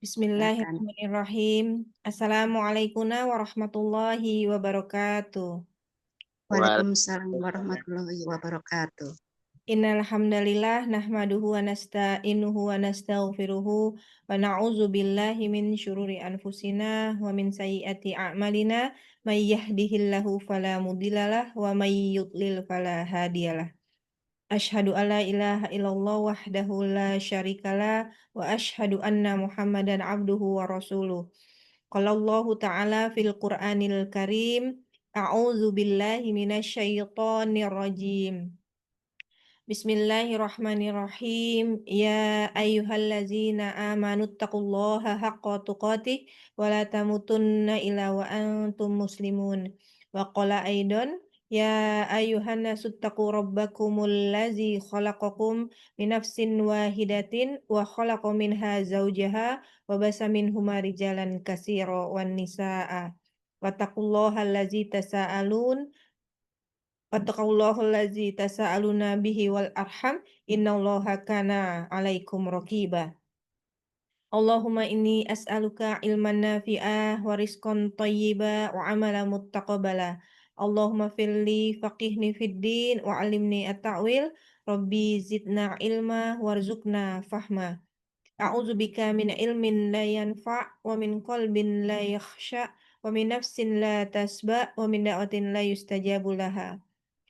Silakan. Bismillahirrahmanirrahim. Assalamualaikum warahmatullahi wabarakatuh. Waalaikumsalam warahmatullahi wabarakatuh. Innal hamdalillah nahmaduhu wa nasta'inuhu wa nastaghfiruhu wa na'udzu billahi min syururi anfusina wa min sayyiati a'malina may yahdihillahu fala mudhillalah wa may yudlil fala hadiyalah. Asyhadu alla ilaha illallah wahdahu la syarikalah wa asyhadu anna Muhammadan abduhu wa rasuluh. Qala Allahu ta'ala fil Qur'anil Karim, a'udzu billahi minasyaitonir rajim. Bismillahirrahmanirrahim. Ya ayyuhallazina amanu taqullaha haqqa tuqatih wa la tamutunna illa wa antum muslimun. Wa qala aidan ya ayyuhan nasu taqu rabbakumul ladzi khalaqakum min nafsin wahidatin wa khalaqa minha zawjaha wa basa minhuma rijalan katsira wan nisaa. Wattaqullaha allazi tasaalun Wattaqullahallazi tasaaluna bihi wal arham innallaha kana 'alaikum raqiba. Allahumma inni as'aluka ilman nafi'ah wa rizqan thayyiba wa amalan muttaqabbala. Allahumma firli faqihni fid din wa 'allimni at-ta'wil. Rabbi zidna ilma warzuqna fahma. A'udzubika min ilmin la yanfa' wa min qalbin la yakhsha' wa min nafsin la tasba' wa min da'watin la yustajabu laha.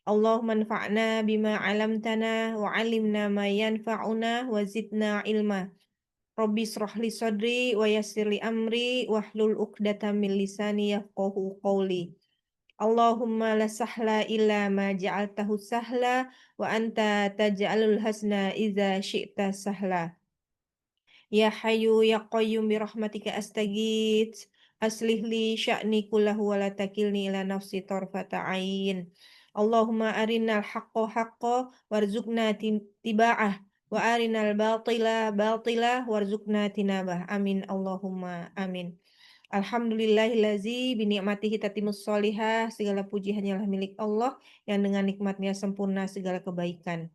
Allahumma anfa'na bima 'allamtana wa 'allimna ma yanfa'una wa zidna ilma. Rabbi israh li sadri wa yassir li amri wahlul 'uqdatam min lisani yafqahu qawli. Allahumma la sahla illa ma ja'altahu sahla wa anta taj'alul hasna idza syi'ta sahla. Ya Hayyu ya Qayyum bi rahmatika astaghits. Aslih li sya'ni kullahu wa la takilni ila nafsi tarfata ain. Allahumma arinal haqqo haqqo warzuqna tiba'ah wa arinal batila batila warzuqna tinabah. Amin Allahumma amin. Alhamdulillahillazi bi ni'matihi tatimmus sholihah. Segala puji hanyalah milik Allah yang dengan nikmatnya sempurna segala kebaikan.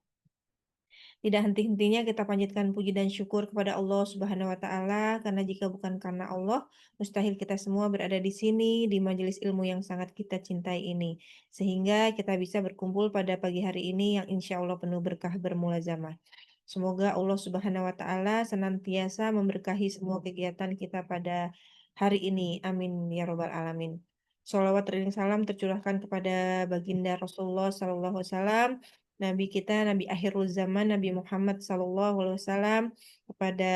Tidak henti-hentinya kita panjatkan puji dan syukur kepada Allah Subhanahu wa taala, karena jika bukan karena Allah, mustahil kita semua berada di sini di majelis ilmu yang sangat kita cintai ini. Sehingga kita bisa berkumpul pada pagi hari ini yang insya Allah penuh berkah bermulazamah. Semoga Allah Subhanahu wa taala senantiasa memberkahi semua kegiatan kita pada hari ini. Amin ya robbal alamin. Sholawat dan salam tercurahkan kepada baginda Rasulullah sallallahu alaihi wasallam, Nabi kita, Nabi akhirul zaman, Nabi Muhammad sallallahu alaihi wasallam, kepada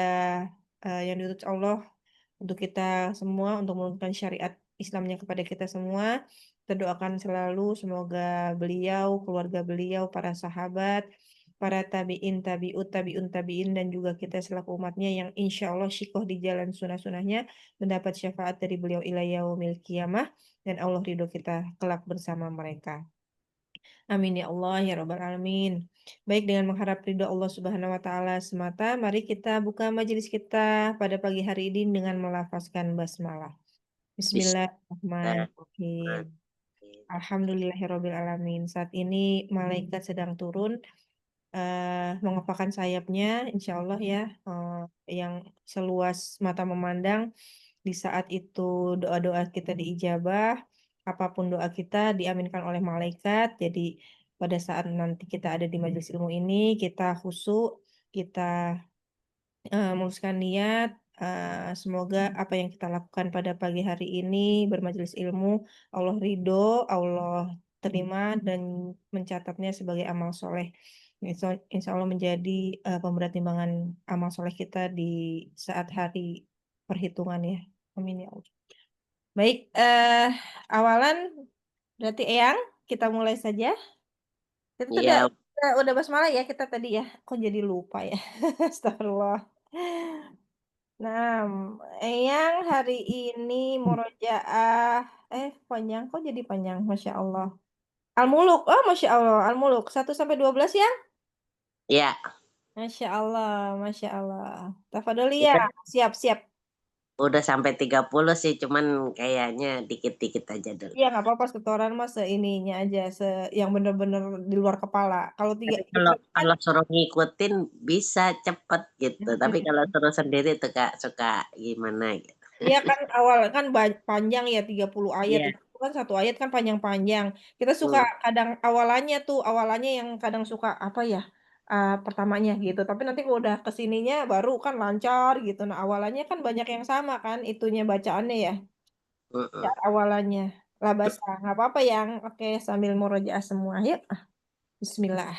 yang diutus Allah untuk kita semua, untuk menurunkan syariat Islamnya kepada kita semua. Kita doakan selalu semoga beliau, keluarga beliau, para sahabat, para tabi'in, tabi'ut, tabi'un, tabi'in, dan juga kita selaku umatnya yang insya Allah syikoh di jalan sunnah-sunnahnya, mendapat syafaat dari beliau ila yaumil qiyamah, dan Allah ridho kita kelak bersama mereka. Amin ya Allah ya Rabbal Alamin. Baik, dengan mengharap ridho Allah Subhanahu wa taala semata, mari kita buka majelis kita pada pagi hari ini dengan melafazkan basmalah. Bismillahirrahmanirrahim. Bismillahirrahmanirrahim. Alhamdulillahirabbil alamin. Saat ini malaikat sedang turun mengepakkan sayapnya, insya Allah ya, yang seluas mata memandang. Di saat itu doa-doa kita diijabah, apapun doa kita diaminkan oleh malaikat. Jadi pada saat nanti kita ada di majelis ilmu ini, kita khusyuk, kita meluruskan niat. Semoga apa yang kita lakukan pada pagi hari ini bermajelis ilmu, Allah ridho, Allah terima dan mencatatnya sebagai amal soleh. Insya Allah menjadi pemberat timbangan amal soleh kita di saat hari perhitungan ya. Amin ya Allah. Baik, awalan berarti Eyang, kita mulai saja. Kita tuh Iya, udah basmalah ya kita tadi ya. Kok jadi lupa ya? Astagfirullah. Nah, Eyang hari ini murojaah, panjang kok jadi panjang, Masya Allah. Al-Muluk, oh Masya Allah, Al-Muluk 1 sampai 12 ya? iya. Masya Allah, Masya Allah. Tafadholi ya, Kita siap-siap. Udah sampai 30 sih, cuman kayaknya dikit-dikit aja dulu. Iya, nggak apa-apa, setoran mas seininya aja, yang bener-bener di luar kepala. Kalau Tapi kita kan kalau suruh ngikutin bisa cepet gitu. Tapi kalau suruh sendiri tuh Kak suka gimana gitu. iya kan awal kan panjang ya 30 ayat. Iya. Itu kan satu ayat kan panjang-panjang. Kita suka Hmm. kadang awalannya yang kadang suka apa ya? Pertamanya gitu. Tapi nanti kalau udah kesininya baru kan lancar gitu. Nah, awalannya kan banyak yang sama kan itunya bacaannya ya. Ya, Mm-mm. awalannya. Lah bahasa nggak apa-apa yang oke sambil murojaah semua. Yuk, bismillah.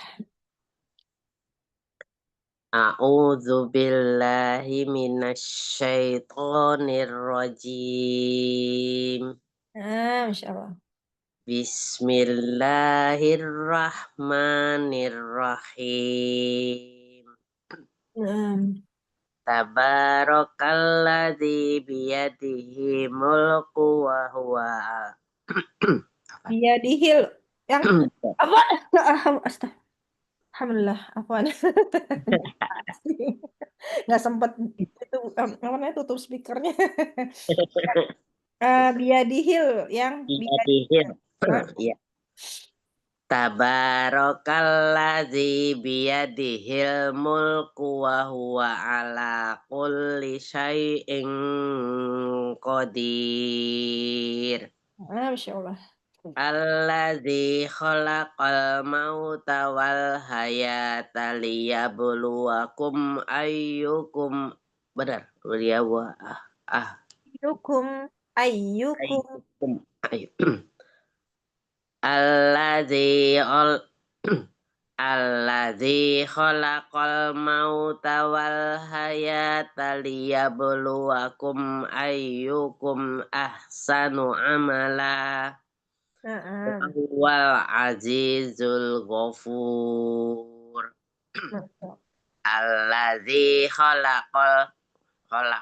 A'udzu billahi minasyaitonir rajim. Masya Allah. Bismillahirrahmanirrahim. Nah, Tabarakalladzi biyadihi mulku wa huwa apa? dia dihil yang apa? Alhamdulillah, apa nggak sempet itu apa namanya tutup speakernya. Biadihil yang Biyadihi. Nah, Ya. Tabarakalladzi biyadihil mulku wa huwa ala kulli syai'in qadir. Masya Allah. Alladzi khalaqal mauta wal hayata liyabluwakum ayyukum benar Ayyukum ayyukum ayyukum ayu alladzi Alladzi khalaqal mauta wal hayata liyabluwakum ayyukum ahsanu amala wa Nah, huwal azizul ghafur. Alladzi khalaqa Nah,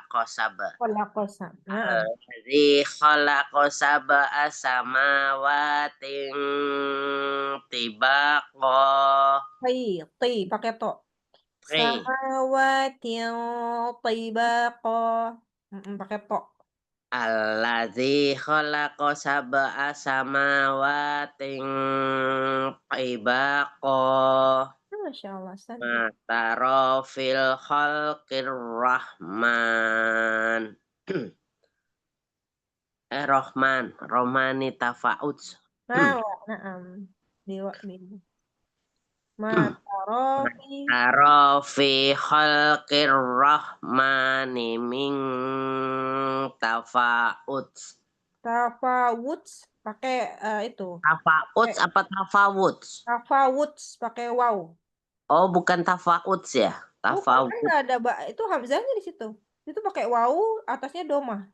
Alladzi khalaqa sab'a samawatin tibaqa. ti pakai to Oke. samawatin tibaqa. Pakai to. Alladzi khalaqa sab'a samawatin tibaqa. Masya Allah, Ustaz. Mataro fil khalqir rahman. Romani tafa'ud. Nah, di Matarofi Mataro fi khalqir rahmani min tafa'ud. tafawuds pakai itu. Tafa'ud Pakai apa tafawud? tafawuds pakai wow. Oh, bukan tafa'ud ya. Bukan kan Tafawud. nggak ada itu hamzahnya di situ. Itu pakai wow, atasnya doma.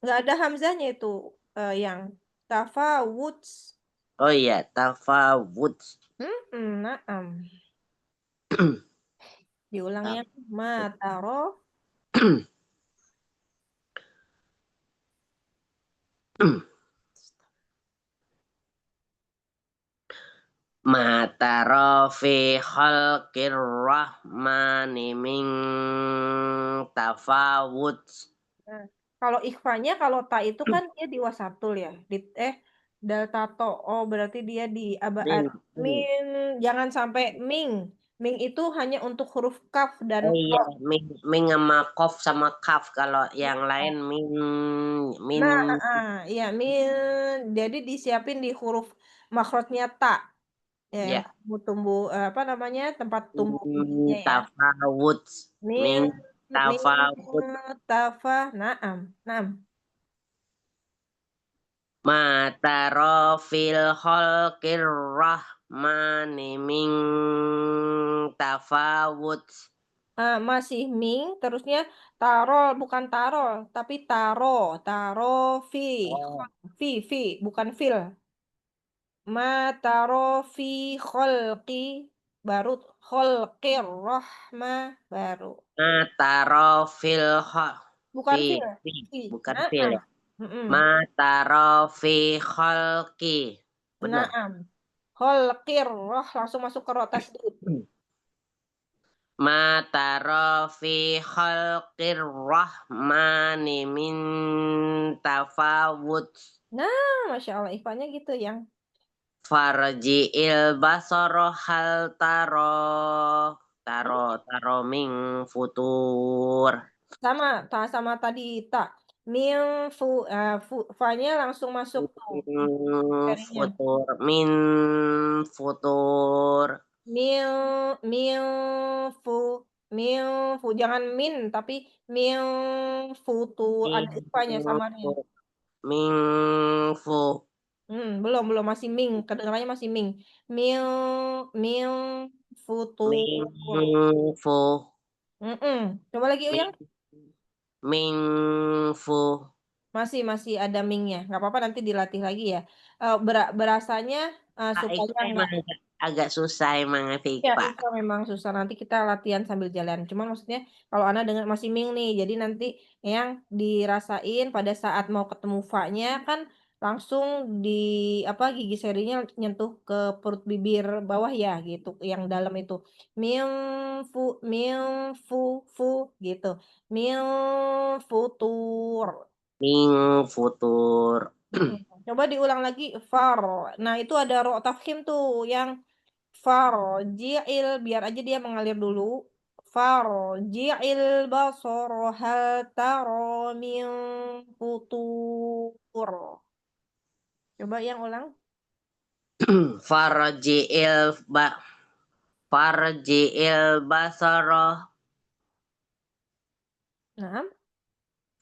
Nggak ada hamzahnya itu yang tafawuds. Oh iya, tafawud. Naam. Diulangnya mataro Mataro fi khalqir rahmani min tafawud. Nah, kalau ikhfanya kalau ta itu kan dia di wasatul ya. Di delta to. Oh, berarti dia di abaat. Min. Min jangan sampai ming. Ming itu hanya untuk huruf kaf dan Oh iya, kaf. min sama kof sama kaf. Kalau yang lain min. Nah, ya min. Jadi disiapin di huruf makhrajnya ta. Ya, yang Ya, tumbuh apa namanya? Tempat tumbuh bunyinya ya. tafawud. Min Min min tafawud. tafa naam. Naam. Mataro fil khalqir rahmani min tafawud. Masih ming, terusnya tarol, bukan tarol, tapi taro fi, Oh. fi, bukan fil. Ma taro fi kholqi, baru kholqir rahma, baru. Mataro fil Bukan fil, fi fi. bukan fil Naam. ya. Mm-mm. Mataro fi khalqi. Benar. Naam. Kholqir roh, langsung masuk ke roh tasdid. Ma tara fi khalqir rahmani min tafawut. Nah, Masya Allah, ikhfanya gitu yang Farji'il basara hal taro min futur. sama tadi tak. Fa-nya langsung masuk tuh jarinya. Min futur. Mil mil fu mil fu jangan min tapi mil futur Min ada ikhfanya samarnya. min fu Belum masih ming, kedengarannya masih ming. Mil mil min futur. fu Coba lagi min Uyang. min fu. Masih ada mingnya, nggak apa-apa nanti dilatih lagi ya. Berasanya, Itu supaya nggak emang agak susah emang ya Pak. itu memang susah, nanti kita latihan sambil jalan. Cuman maksudnya kalau Ana dengar masih ming nih, jadi nanti yang dirasain pada saat mau ketemu fa-nya kan langsung di apa, gigi serinya nyentuh ke perut bibir bawah ya gitu, yang dalam itu. Mil fu mil fu fu gitu. Mil futur. Min futur. Coba diulang lagi far. Nah, itu ada ro tafkhim tuh yang farji'il biar aja dia mengalir dulu. Farji'il basara hal tara min futur. Coba yang ulang. Farji'il ba Farji'il basara Nah.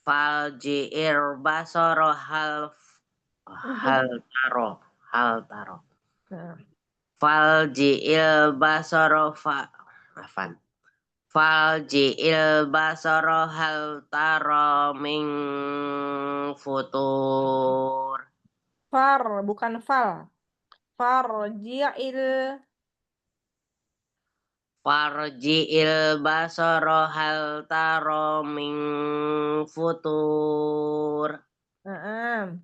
Farji'il basara hal taro. Hal taro. Nah. Farji'il basara afan. Farji'il basara hal taro min futur. Far bukan fal. Farji'il Farji'il basara hal taro min futur. Heeh.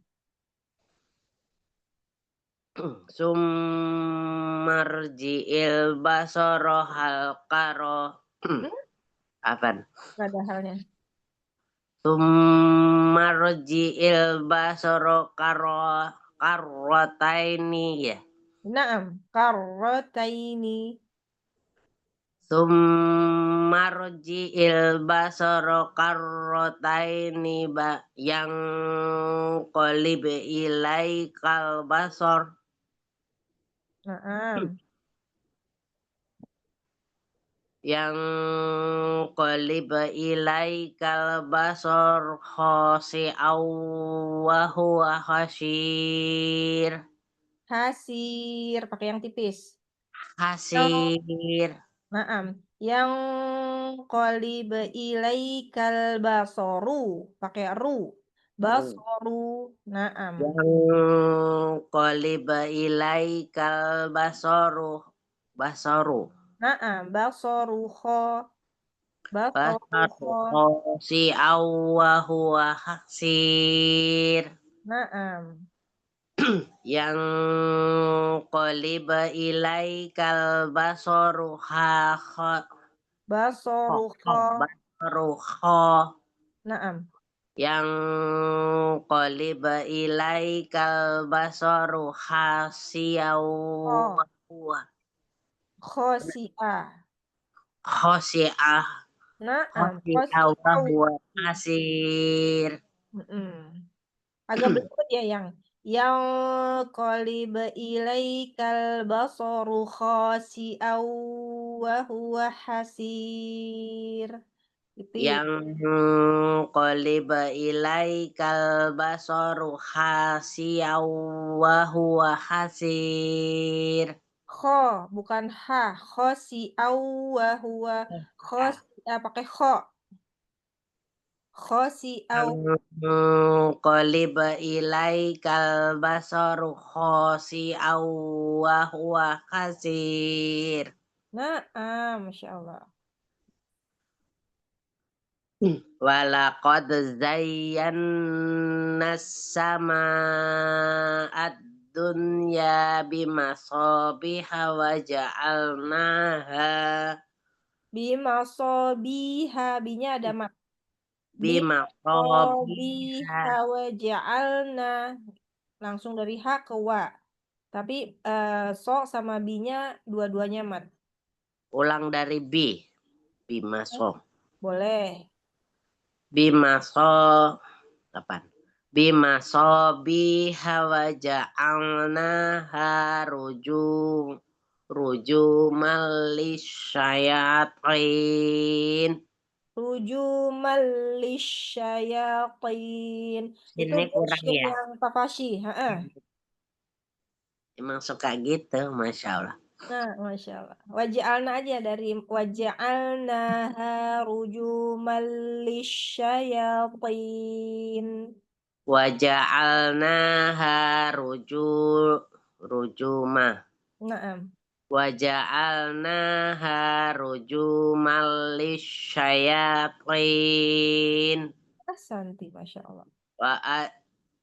Summarji'il basara hal karo. Afan. Gak ada halnya. Summarji'il basara karrotaini ya. Naam, karrataini. Summarji'il basara karrotaini yang qalib ilaikal basar. Naam. Yang qalib ilaikal basar khasi'aw wa huwa khasir. Hasir, pakai yang tipis. Hasir. Naam, yang qalib ilaikal basaru, pakai ru. Basaru, naam. Yang qalib ilaikal basaru. Naam, basaru kha, basaru Basaru kha, khasi'aw wa huwa khasir. naam. Yang qalib ilaikal basaru Basaru kha, basaru kha. naam. Yang qalib ilaikal basaru khasi'aw Kha, wa huwa khosi'ah. khasi'ah. Naam, Khasi'aw wa khosi'au. huwa khasir. Agak berikut ya yang qalib ilaikal basaru khasi'aw wa huwa hasir. Itu ya. Yang qalib ilaikal basaru khasi'aw wa huwa hasir. Kha bukan ha, khasi'aw wa huwa khasi'ah pakai kha. Khasi'aw Yang qalib ilaikal basaru khasi'aw wa huwa hasir. Na'am, Masya Allah. Walaqad zayyana as-samaa'a dunya bimasabiha wa ja'alnaha Bimasobiha, binya ada mat. Bimasobiha. Bimasobiha wa ja'alna. Langsung dari ha ke wa. Tapi so sama binya dua-duanya mat. Ulang dari bimaso. Boleh. Bimaso kapan? Bimasobiha wa ja'alnaha rujumal lisyayatin. Rujumal lisyayatin. Itu Ini kurang mungkin ya. yang tafasyi. Emang suka gitu, Masya Allah. Nah, Masya Allah. Waja'alna aja dari waja'alnaha rujumal lisyayatin. Waja'alnaha rujumah. Naam. Waja'alnaha rujumal lisyayatin. Santi, Masya Allah.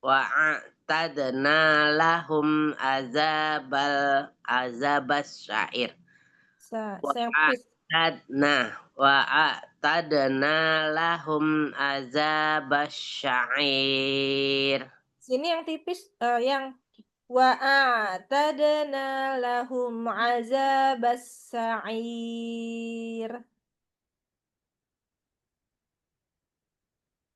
Wa'atadna lahum azabas syair. Yang tipis. Wa'atadna lahum azabas syair. Sini yang tipis, yang wa'atadna lahum azabas sa'ir.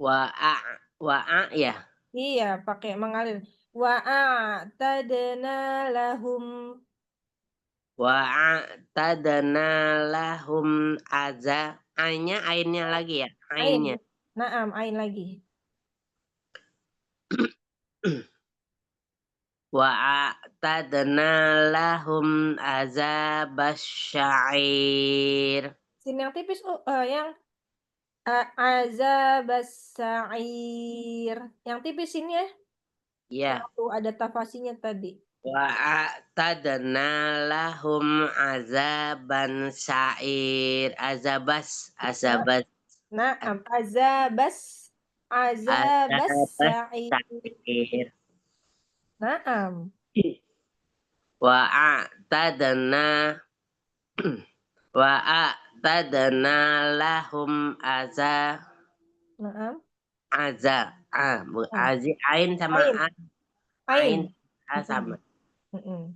Wa'a ya. Iya, pakai mengalir. Wa'atadna lahum. Wa'atadna lahum ainnya lagi ya, ainnya. Naam, ain lagi. Wa'atadna lahum azabas syair. Sini yang tipis, yang azabas sa'ir. Yang tipis ini ya. Ya. Yang tuh ada tafasinya tadi. Wa'atadna lahum azaban syair. Azabas. Naam, azabas sa'ir. Naam. Wa'atadna lahum Naam. ain sama Ain. sama. Mm-mm.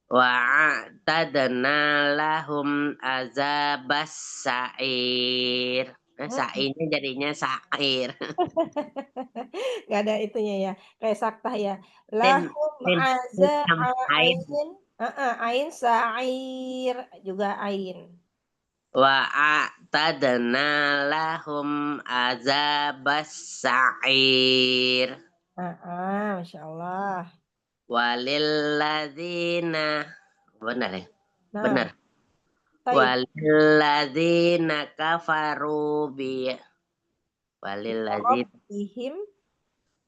Wa'atadna lahum azabas sa'ir. Sa'irnya jadinya sa'ir. Gak ada itunya ya. Kayak saktah ya. Sin Lahum sama ain. ain sa'ir juga ain. Wa'atadna lahum azabas sa'ir. Masya Allah. Walilladzina benar ya? Nah, Benar. baik. Walilladzina kafaru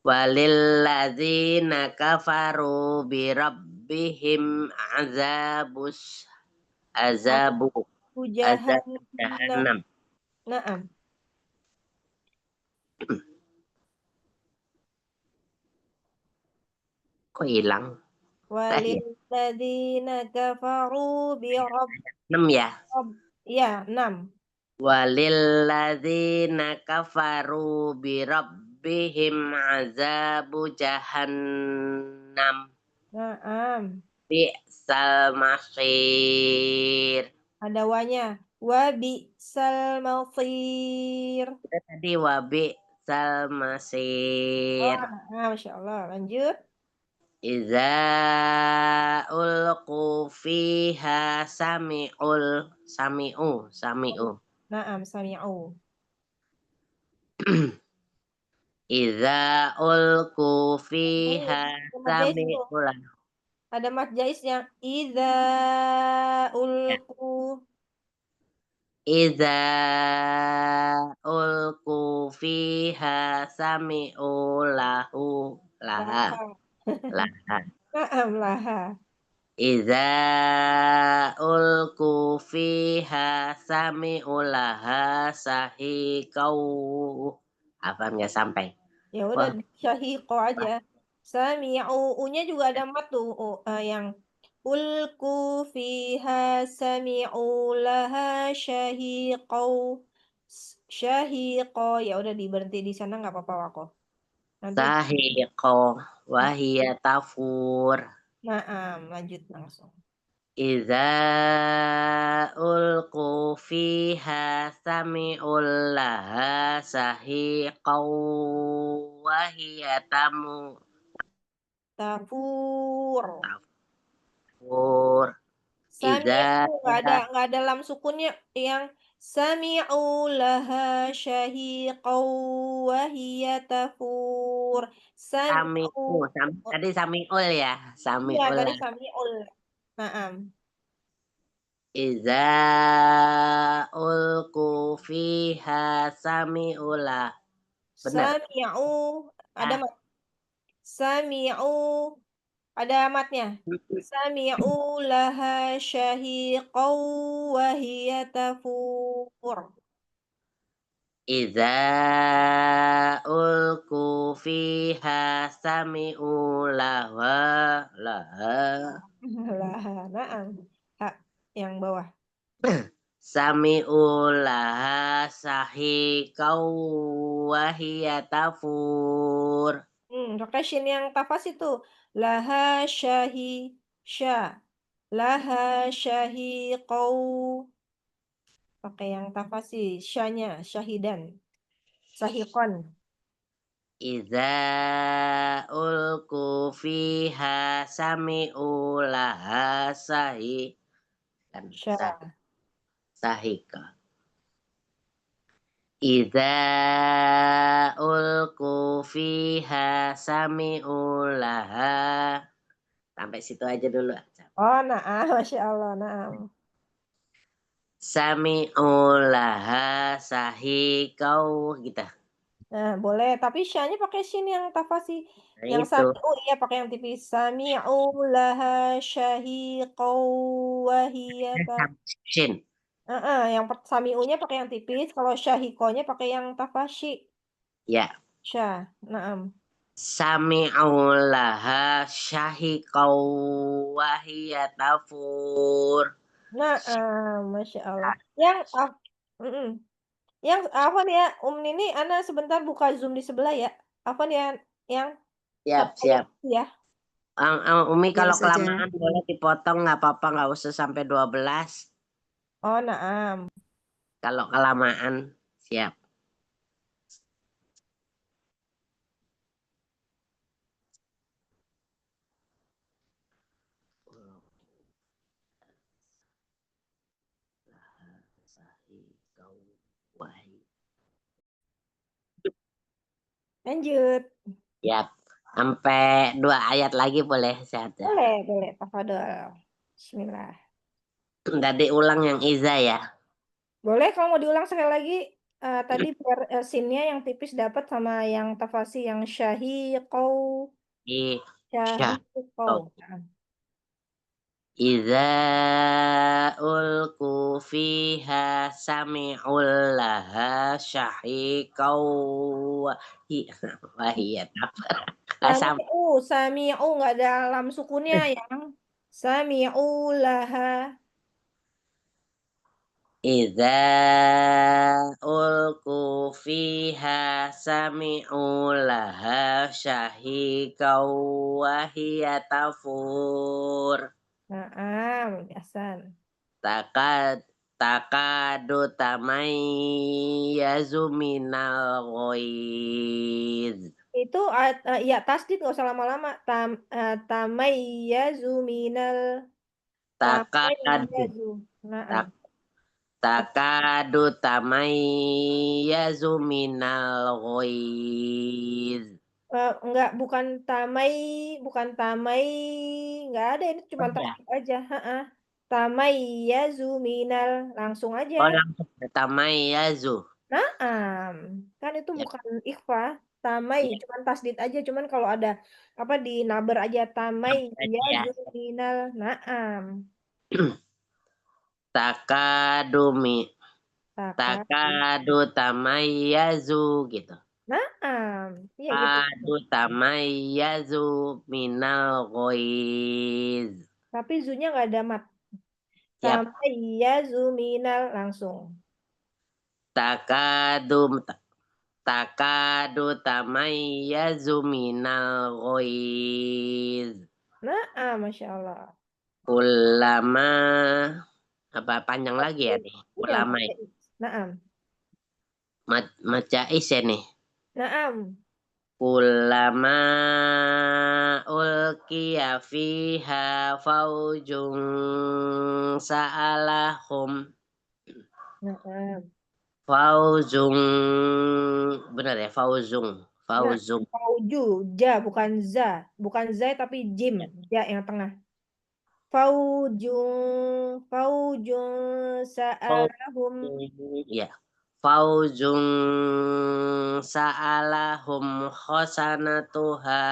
walilladzina kafaru bi rabbihim azabu jahannam. Naam. Kok hilang? Walilladzina kafaru bi rabbihim. 6 ya? Ya, 6. Walilladzina kafaru bi rabbihim azabu jahannam. Naam. Bi'sal masir. Ada wanya. Wa bi'sal masir. Itu tadi wa bi'sal masir. Masya Allah. Lanjut. Iza ulqu fiha sami'u. Naam, sami'u. Iza ulqu fiha sami'u. Ada mat jaisnya. Iza ulqu. Iza ulqu fiha sami'u laha. Naam, laha. Iza ulqu fiha sami'u laha sahiqau. Apa nggak sampai? Ya udah syahiqo aja. Sami'u, u-nya juga ada mat tuh, yang ulku fiha sami'u laha syahiqo. Ya udah berhenti di sana nggak apa-apa aku. Nanti Sahiqo wahia tafur. lanjut langsung. Iza ulqu fiha sami'ul laha sahiqaw wahia Tafur. tafur. Iza Sami'u nggak ada lam sukunnya yang sami'u laha syahiqaw wahia tafur. Sami'u. tadi sami'ul ya, Iya, sami'ul. tadi sami'ul. Naam. Iza ulqu fiha sami'ul lah. Benar. Sami'u ada mat. Sami'u ada matnya. Sami'u laha syahiqaw wahia tafur. Iza ulqu fiha sami'u laha Laha, naam. Hak yang bawah. sami'u laha sahiqaw wahia tafur. Pakai shin yang tafas itu. Laha laha syahiqaw. Pakai yang tafasi, syanya, syahidan. Sahikon. Iza ulqu fiha sami'u laha Syah. sahika. Iza ulqu fiha sami'u laha. Sampai situ aja dulu. Oh, Masya Allah, naam. Sami'u laha sahikau gitu. Nah, boleh. Tapi syahnya pakai shin yang tafasi. Nah, Yang itu. sami'u, iya pakai yang tipis. Sami'u laha syahiqaw wahiyata. Shin. Yang sami'unya pakai yang tipis. Kalau syahikonya pakai yang tafasi. Ya. Syah, naam. Sami'u laha syahiqau wahia tafur. Masya Allah. Mm-mm. Yang apa nih ya, Nini, Ana sebentar buka Zoom di sebelah ya. Apa nih yang Siap, satunya siap. ya? Umi Ya kalau saja. kelamaan boleh dipotong nggak apa-apa, nggak usah sampai 12. Oh, naam. Kalau kelamaan, siap. Lanjut. Siap. Sampai 2 ayat lagi boleh, sehat ya. Boleh. Tafadhol. Bismillah. Tadi ulang yang Iza ya. Boleh kalau mau diulang sekali lagi. Tadi biar sinnya yang tipis dapat sama yang tafasi yang syahiqau. Syah. Syahiqau. Iza ulku fiha sami'ul laha syahiqau wahiyat. Sami'u nggak ada lam sukunnya yang sami'u laha. Iza ulku fiha sami'u laha syahiqau wahiyat tafur. Biasan. Takadu tamayyazu minal ghoiz. Itu ya tasdid nggak usah lama-lama. Tamayyazu minal Takadu tamayyazu. tak- takadu tamayyazu minal ghoiz. Enggak, bukan tamai, nggak ada, ini cuma Ya. tasdid aja. Tamayyazu minal, langsung aja. Oh, langsung tamayyazu. Kan itu Ya. bukan ikhfa, tamai, Ya. cuman tasdid aja. Cuman kalau ada apa di naber aja Ya. tamayyazu minal, Takadumi. Takad. Takadu tamayyazu gitu. Iya gitu. Takadu tamayyazu minal ghoiz. Tapi zunya nggak ada mat. Yap. Tamayyazu minal langsung. Takadu tamayyazu minal ghaiz. Nah, Masya Allah. Ulama apa panjang lagi ya nih? Iya, Ulama ya. Naam. Macais ya nih. Naam. Ulama ulqiya fiha faujung sa'alahum Naam. fauzung, benar ya, fauzung Nah, fauzung fauju, ja bukan za, bukan zai tapi jim, ja yang tengah. Faujung sa'alahum fauzung ya, fauzung sa'alahum khosanatuha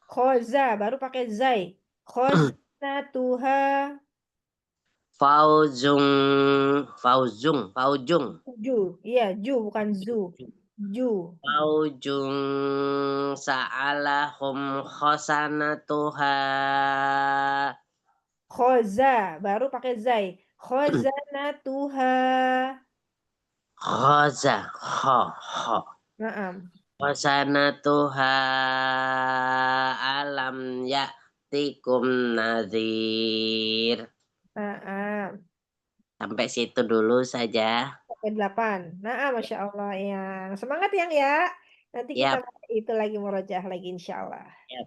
khoza baru pakai zai. Khozanatuha fauzung faujung ju, iya ju bukan zu. Ju. faujung sa'alahum khosanatuha Khoza baru pakai zai. Khozanatuha. Ghaza, kho. Naam. Khosanatuha alam ya'tikum nadhir. Naam. Sampai situ dulu saja. Sampai 8. Nah, Masya Allah yang semangat yang ya. Nanti kita Yap, itu lagi murojaah lagi insya Allah. yap.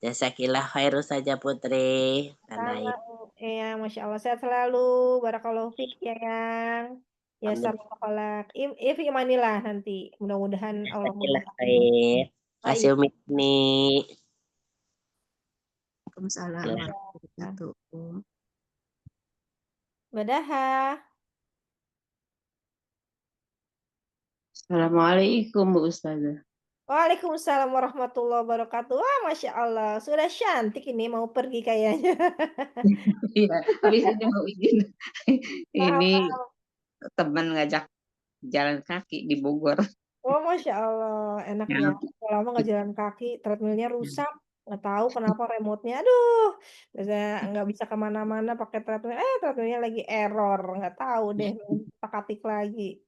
Jasakillah khairu saja Putri. Sama Tandain. ya, Masya Allah sehat selalu. Barakallahu fiq ya yang. Ya Amin. sama kolak. Ifi imanilah nanti. Mudah-mudahan Allah Jasakillah mudahkan. khair. Kasih Baik. Umi nih. Waalaikumsalam Gila. warahmatullahi wabarakatuh. Badahah. Assalamualaikum Bu Ustazah. Waalaikumsalam warahmatullahi wabarakatuh. Wah, Masya Allah. Sudah cantik ini mau pergi kayaknya. Iya, habis ini mau izin. Maaf, Ini maaf. teman ngajak jalan kaki di Bogor. Oh, Masya Allah. Enak ya. Ya, Udah lama nggak jalan kaki. Treadmillnya rusak. Nggak tahu kenapa remote-nya. Aduh. Biasanya nggak bisa kemana-mana pakai treadmill. Treadmillnya lagi error. Nggak tahu deh. Tak atik lagi.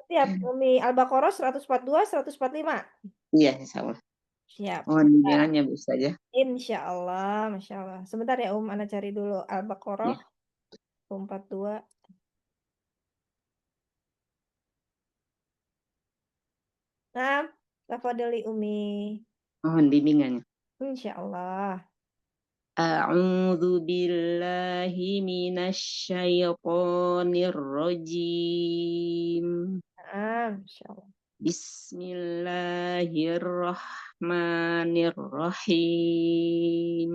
Siap. Umi Al-Baqarah 142, 145. Iya, insya Allah. Siap. Mohon bimbingannya Bu Ustazah. Insya Allah. Masya Allah. Sebentar ya, Ana cari dulu Al-Baqarah Ya. 142. Nah, tafadhali Umi. Mohon bimbingannya. Insya Allah. A'udzu billahi minasyaitonir rajim. Insya Allah. Bismillahirrahmanirrahim.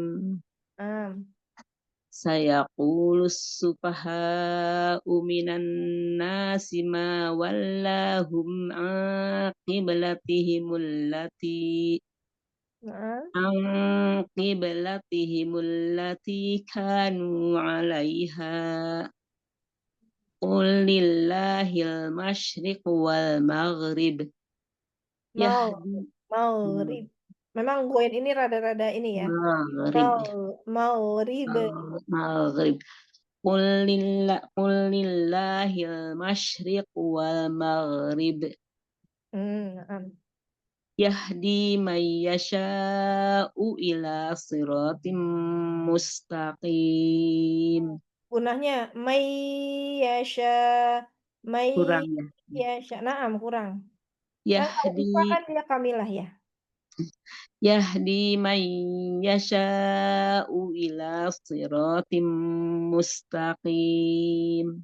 Sayaqulus sufaha'u minan nasi ma wallahum an qiblatihimul lati kanu 'alaiha. Qul lillahil masyriq wal maghrib. Maghrib. Memang goin ini rada-rada ini ya. Maghrib. Maghrib. Qul lillahil masyriq wal maghrib. Yahdi man yasha'u ila siratim mustaqim. Gunahnya may yasha Kurang ya. yasha. Naam, kurang. Yahdi Kan dia kamilah ya. Yahdi man yasha'u ila siratim mustaqim.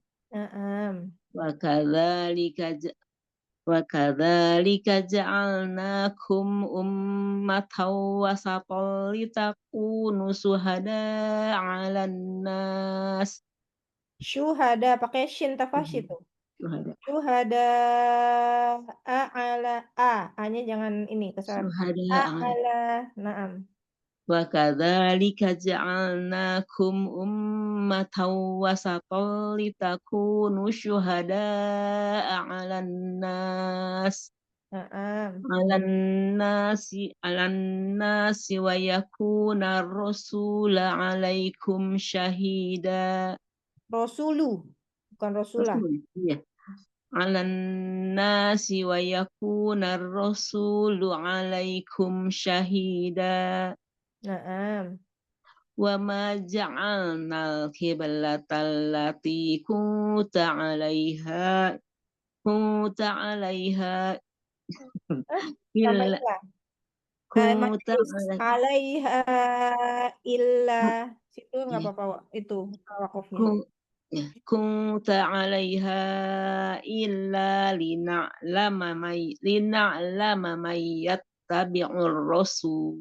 Wa kadzalika ja'alnakum ummatan wasatan litakunu syuhada'a 'alan nas. Syuhada pakai shin tafasy itu. Syuhada a'ala A-nya jangan ini kesalahan. A'ala. Naam. Wa kadzalika ja'alnakum ummatan wasatan litakunu syuhada'a 'alan nas. Na'am. alan nasi wa yakuna rasula alaikum syahida. Rasulu, bukan rasulah. Rasul, iya. Alan nasi wa yakuna rasulu alaikum syahida. Na'am. Wa ma ja'alna al-qiblata allati kunta 'alaiha Sama illa illa. kunta 'Alaiha illa. Situ nggak apa-apa, itu wakofnya. kunta 'alaiha illa lina'lama man yattabi'ur rasul.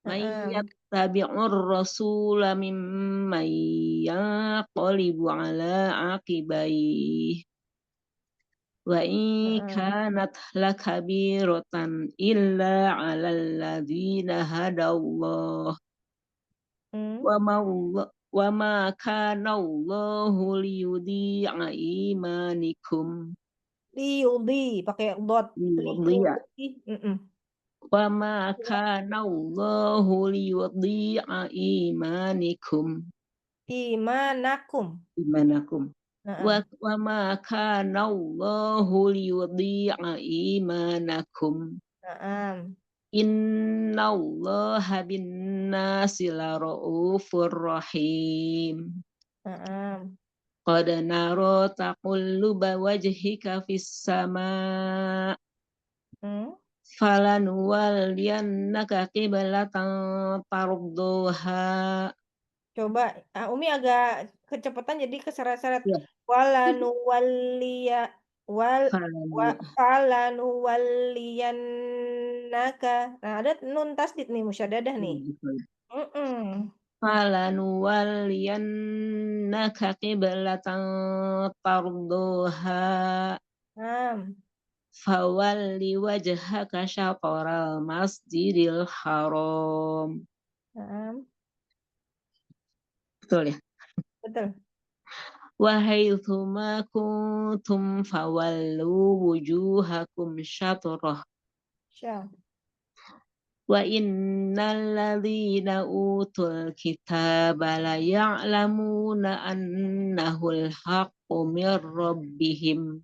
Man Na'am. yattabi'ur rasula mimman yanqalibu 'ala 'aqibayhi. Wa in Na'am. kanat lakabiratan illa 'alal ladzina hadallah. Wa ma kana Allahu liyudhi'a imanikum. Liyudhi, pakai dot. Liyudhi'a. Liyudhi. Wa ma kana Allahu liyudhi'a imanikum. Imanakum. Na'am. Wa ma kana Allahu liyudhi'a imanakum. Na'am. Innallaha bin-nasi lara'ufur rahim. Na'am. Qad nara taqalluba wajhika fis sama' falanuwalliyannaka qiblatan tarduha. Coba, Umi agak kecepatan jadi keseret-seret. Ya. Falanuwalliyannaka. Nah, ada nun tasdid nih, musyaddadah nih. Falanuwalliyannaka qiblatan tarduha. Fawalli wajhaka syatral masjidil haram. Betul ya? Betul. Wa haitsu ma kuntum fawallu wujuhakum syatrah. Wa innal ladzina utul kitaba la ya'lamuna annahul haqqu mir rabbihim.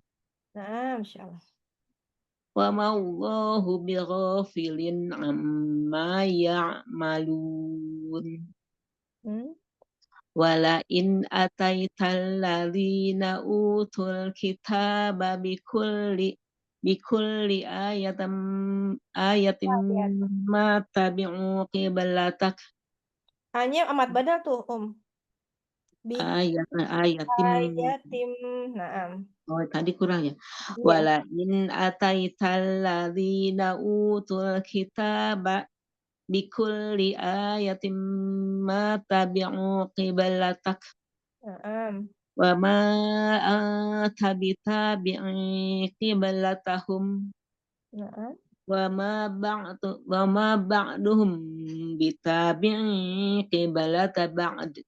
Nah, insyaallah. Wa ma Allahu bighafilin amma ya'malun. Wala in ataital ladzina utul kitaba bikulli ayatin ma tabi'u qiblatak. Hanya amat badal tuh, ayatim. Naam. Oh, tadi kurang ya. Wala in ataital ladzina utul kitaba bikulli ayatin ma tabi'u qiblatak. Wa ma anta bitabi'i qiblatahum. Wa ma ba'duhum bitabi'i qiblata ba'd.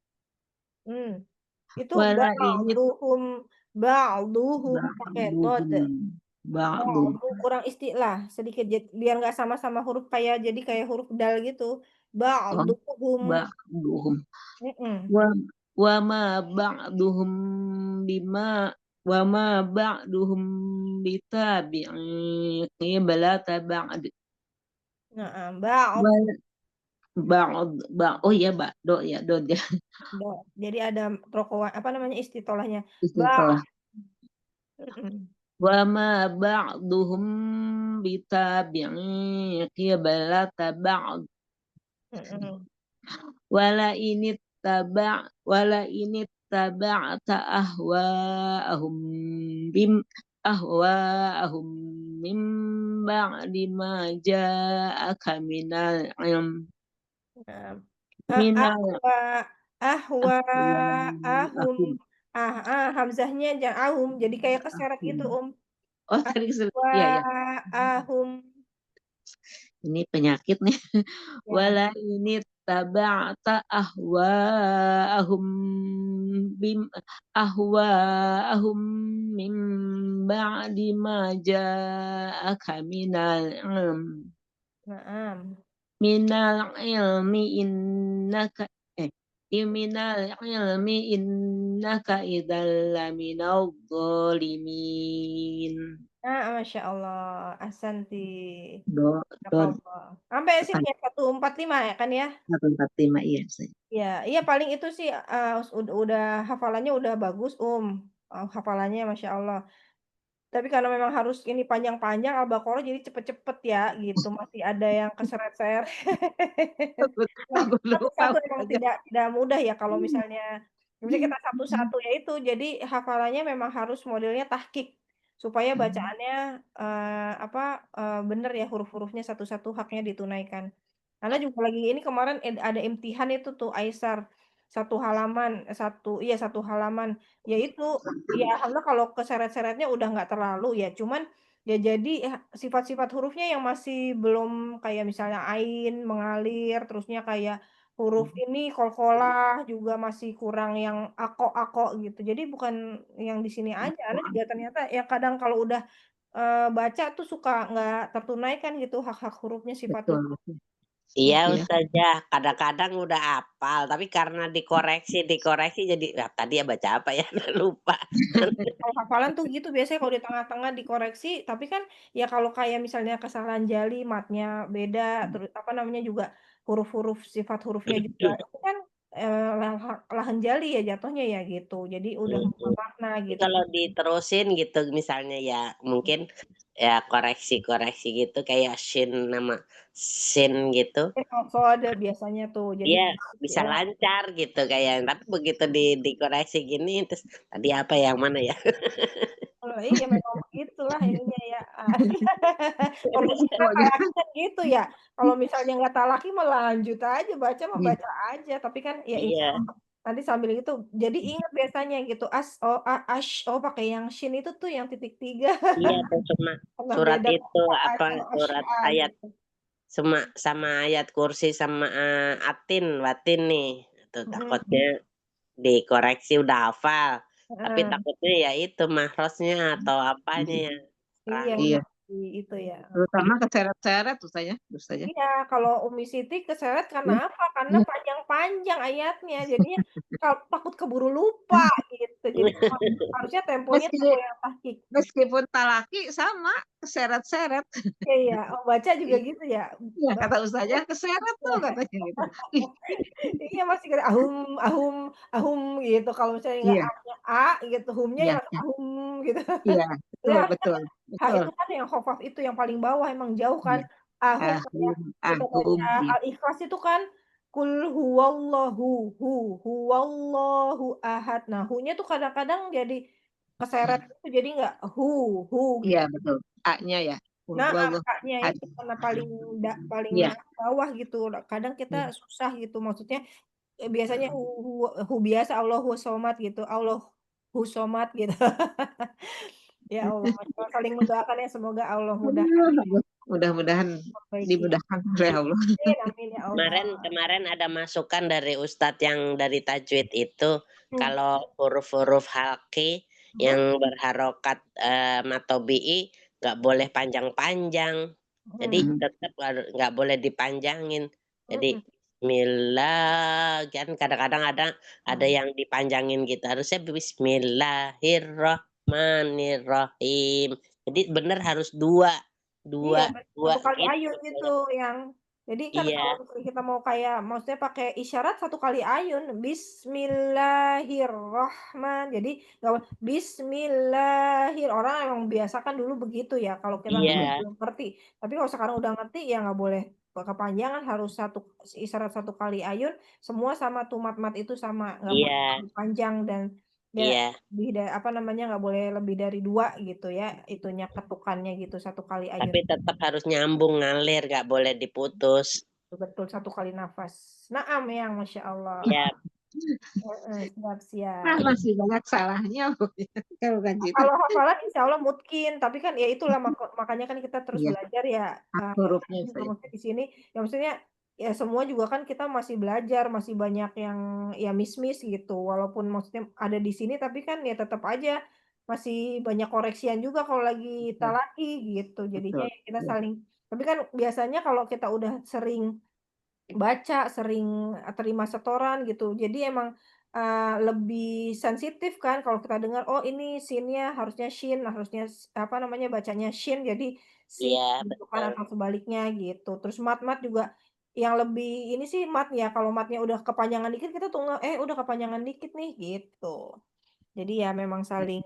Itu ba'duhum pakai dot. Ba'du kurang istilah sedikit biar nggak sama-sama huruf jadi kayak huruf dal gitu. Ba'duhum. Wa ma ba'duhum bitabi'i qiblata ba'd. Nah, oh ya, ba'do ya, dod ya. Jadi ada istitolahnya. Istilah. Wa ma ba'duhum bitabi'i qiblata ba'd. Wala ini taba'ta ahwa'ahum mim ba'di ma ja'aka minal ilm. Hamzahnya jangan jadi kayak keseret gitu, Oh, tadi keseret. Iya, ya. Ini penyakit nih. Wala ini taba'ta ahwa'ahum ahwa'ahum min ba'di ma ja'aka Naam. minal ilmi innaka minal ilmi innaka idzal laminadh dhalimin. Masya Allah. Ahsanti. Do don Jazakallah. Sampai sini ya 145 ya kan ya? 145 iya saya. Ya, iya paling itu sih udah hafalannya udah bagus, hafalannya Masya Allah. Tapi karena memang harus ini panjang-panjang Al-Baqarah jadi cepet-cepet ya gitu. Masih ada yang keseret-seret. Nah, Aku lupa satu-satu emang aja. tidak mudah ya kalau misalnya kita satu-satu ya itu. Jadi hafalannya memang harus modelnya tahqiq supaya bacaannya bener ya huruf-hurufnya satu-satu haknya ditunaikan. Karena juga lagi ini kemarin ada imtihan itu tuh Aisar satu halaman ya itu ya alhamdulillah kalau keseret-seretnya udah nggak terlalu ya cuman ya jadi sifat-sifat hurufnya yang masih belum kayak misalnya ain mengalir terusnya kayak huruf ini kolkolah juga masih kurang yang ako gitu jadi bukan yang di sini aja ada juga ternyata ya kadang kalau udah baca tuh suka nggak tertunaikan gitu hak-hak hurufnya sifat Betul. huruf. Iya Iya. Ustazah, kadang-kadang udah hafal, tapi karena dikoreksi jadi tadi ya baca apa ya lupa. Kalau hafalan tuh gitu biasanya kalau di tengah-tengah dikoreksi, tapi kan ya kalau kayak misalnya kesalahan jali, matnya beda, terus apa namanya juga huruf-huruf sifat hurufnya juga itu kan lahan jali ya jatuhnya ya gitu. Jadi udah Mhm. makna Tapi gitu. kalau diterusin gitu misalnya ya mungkin ya koreksi-koreksi gitu kayak shin nama sin gitu, Kalau ada biasanya tuh. Jadi dia bisa ya lancar gitu kayak tapi begitu dikoreksi gini terus tadi apa yang mana ya? oh, iya memang begitulah ininya ya. Kalau kita Oh, kayak kan gitu ya. Kalau misalnya nggak talaki mah lanjut aja baca mah iya. baca aja. Tapi kan ya insya Iya, Allah nanti sambil itu. Jadi ingat biasanya gitu pakai yang shin itu tuh yang titik 3 iya tuh cuma pernah surat beda itu ash apa sama surat asya ayat gitu. sama ayat kursi sama atin watin nih. Tuh Mm-mm. takutnya dikoreksi udah hafal, tapi Heeh. takutnya ya itu mahrosnya atau apanya yang kurang. Iya Iya. itu ya. Terutama keseret-seret tuh saya. Iya, kalau Umi Siti keseret karena Iya. apa? Karena Iya. panjang-panjang ayatnya, jadinya takut keburu lupa gitu. Jadi harusnya temponya Meski tempo yang tahqiq. meskipun talaki sama keseret-seret. Iya, baca juga gitu ya. Iya kata Baca ustazah keseret tuh katanya gitu. Ih, iya masih kira ahum ahum ahum gitu. Kalau misalnya nggak iya, A-nya A gitu, humnya iya, yang langsung iya, ahum gitu. iya, Jadi betul, harusnya betul, kan H betul. itu kan yang khofaf itu yang paling bawah emang jauh kan. Iya. Ahum kayak Ahum, kita ahum, baca iya. Al-Ikhlas itu kan kul huwallahu huwallahu ahad. Nah, hu-nya tuh kadang-kadang jadi keseret itu jadi nggak hu Iya gitu. betul. A-nya ya. Nah, Wallahu A-nya ahad. itu karena paling Iya. bawah gitu. Kadang kita Iya. susah gitu. Maksudnya biasanya hu biasa Allahu somad gitu. Allahu somad gitu. Ya Allah, Masya Allah, saling mendoakan ya semoga Allah mudahkan Aduh, mudah-mudahan perbaiki. dimudahkan oleh Allah. Amin, amin ya Allah. Kemarin ada masukan dari Ustadz yang dari tajwid itu Hmm. kalau huruf-huruf halki yang berharokat matobi'i nggak boleh panjang-panjang. Jadi Hmm. tetap nggak boleh dipanjangin. Jadi Hmm. Bismillah kan kadang-kadang ada yang dipanjangin gitu. Harusnya Bismillahirrahmanirrahim. Jadi benar harus dua Iya, dua satu kali gitu. ayun gitu yang. Jadi kan kalau Iya, misalnya kita mau kayak, maksudnya pakai isyarat satu kali ayun, Bismillahirrahman. Jadi nggak orang emang biasa kan dulu begitu ya. Kalau kita iya, belum ngerti, tapi kalau sekarang udah ngerti ya nggak boleh kepanjangan, harus isyarat satu kali ayun. Semua sama tuh mat itu sama, nggak boleh iya, terlalu panjang dan iya. lebih dari apa namanya nggak boleh lebih dari 2 gitu ya itunya ketukannya gitu satu kali ayun Tapi tetap harus nyambung ngalir, nggak boleh diputus. betul satu kali nafas. Naam yang Masya Allah. Ya, Siap-siap. Masih banyak salahnya kalau kan gitu. Kalau hafalan insya Allah mungkin, tapi kan ya itulah makanya kan kita terus Iya, belajar ya. hurufnya Juga saya. maksudnya di sini, ya maksudnya ya semua juga kan kita masih belajar, masih banyak yang ya miss-miss gitu. Walaupun maksudnya ada di sini tapi kan ya tetap aja masih banyak koreksian juga kalau lagi Betul, talaki gitu. Jadinya betul. ya kita Iya. saling tapi kan biasanya kalau kita udah sering baca, sering, terima setoran gitu. Jadi emang, lebih sensitif kan kalau kita dengar, oh ini shin-nya harusnya shin, harusnya apa namanya, bacanya shin jadi sin Iya, gitu kan betul. atau sebaliknya gitu. Terus mat-mat juga yang lebih ini sih mat ya, kalau matnya udah kepanjangan dikit kita tuh udah kepanjangan dikit nih gitu. Jadi ya memang saling,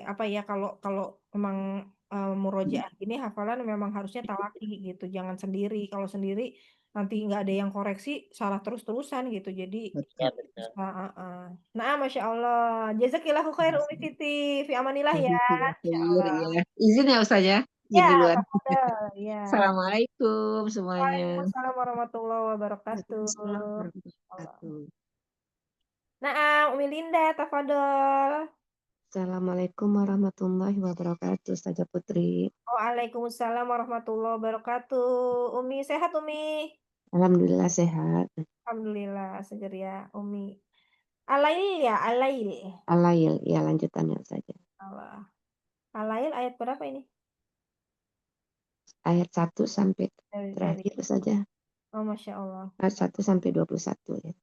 apa ya, kalau kalau memang, murojaah gini hafalan memang harusnya talaki gitu, jangan sendiri. Kalau sendiri nanti nggak ada yang koreksi, salah terus-terusan gitu. Jadi Ya, Betul. betul. bisa heeh. Nah, Masya Allah. Jazakillahu khair Umi Siti, fi amanillah ya, Masya Khair, Allah. ya. Izin ya Ustaz ya, izin Ya, duluan. tafadhol, ya. Assalamualaikum semuanya. Waalaikumsalam warahmatullahi wabarakatuh. Waalaikumsalam warahmatullahi Allah. wabarakatuh. Naam, Umi Linda, tafadhol. Assalamualaikum warahmatullahi wabarakatuh, Ustazah Putri. Waalaikumsalam warahmatullahi wabarakatuh. Umi, sehat Umi? Alhamdulillah sehat. Alhamdulillah, seger ya Umi. Alail ya, alail. Alail, ya lanjutannya saja. Allah. Alail ayat berapa ini? Ayat 1 sampai Dari, terakhir saja. oh Masya Allah, Ayat 1 sampai 21 ya.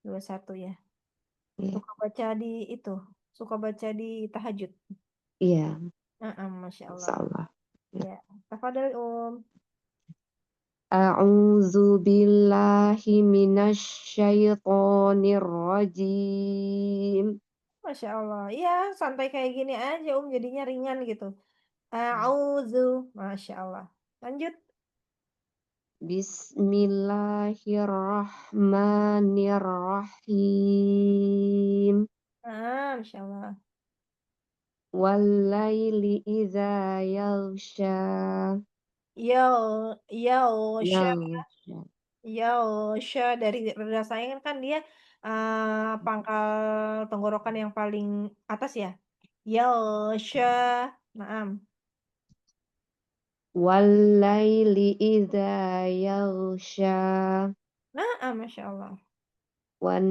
21 ya. Iya. Suka baca di itu, suka baca di tahajud. Iya, Masya Allah. insyaallah. Ya, tafadhol A'udzu billahi minasyaitonir rajim. Masya Allah. Iya, santai kayak gini aja jadinya ringan gitu. A'udzu, Masya Allah. Lanjut. Bismillahirrahmanirrahim. Masya Allah. Walaili idza yaghsha. Yaghsha. Yaghsha. Yaghsha dari rida sayang kan dia pangkal tenggorokan yang paling atas ya. Yaghsha. Naam. Walaili idza yaghsha. Naam, Masya Allah. Wan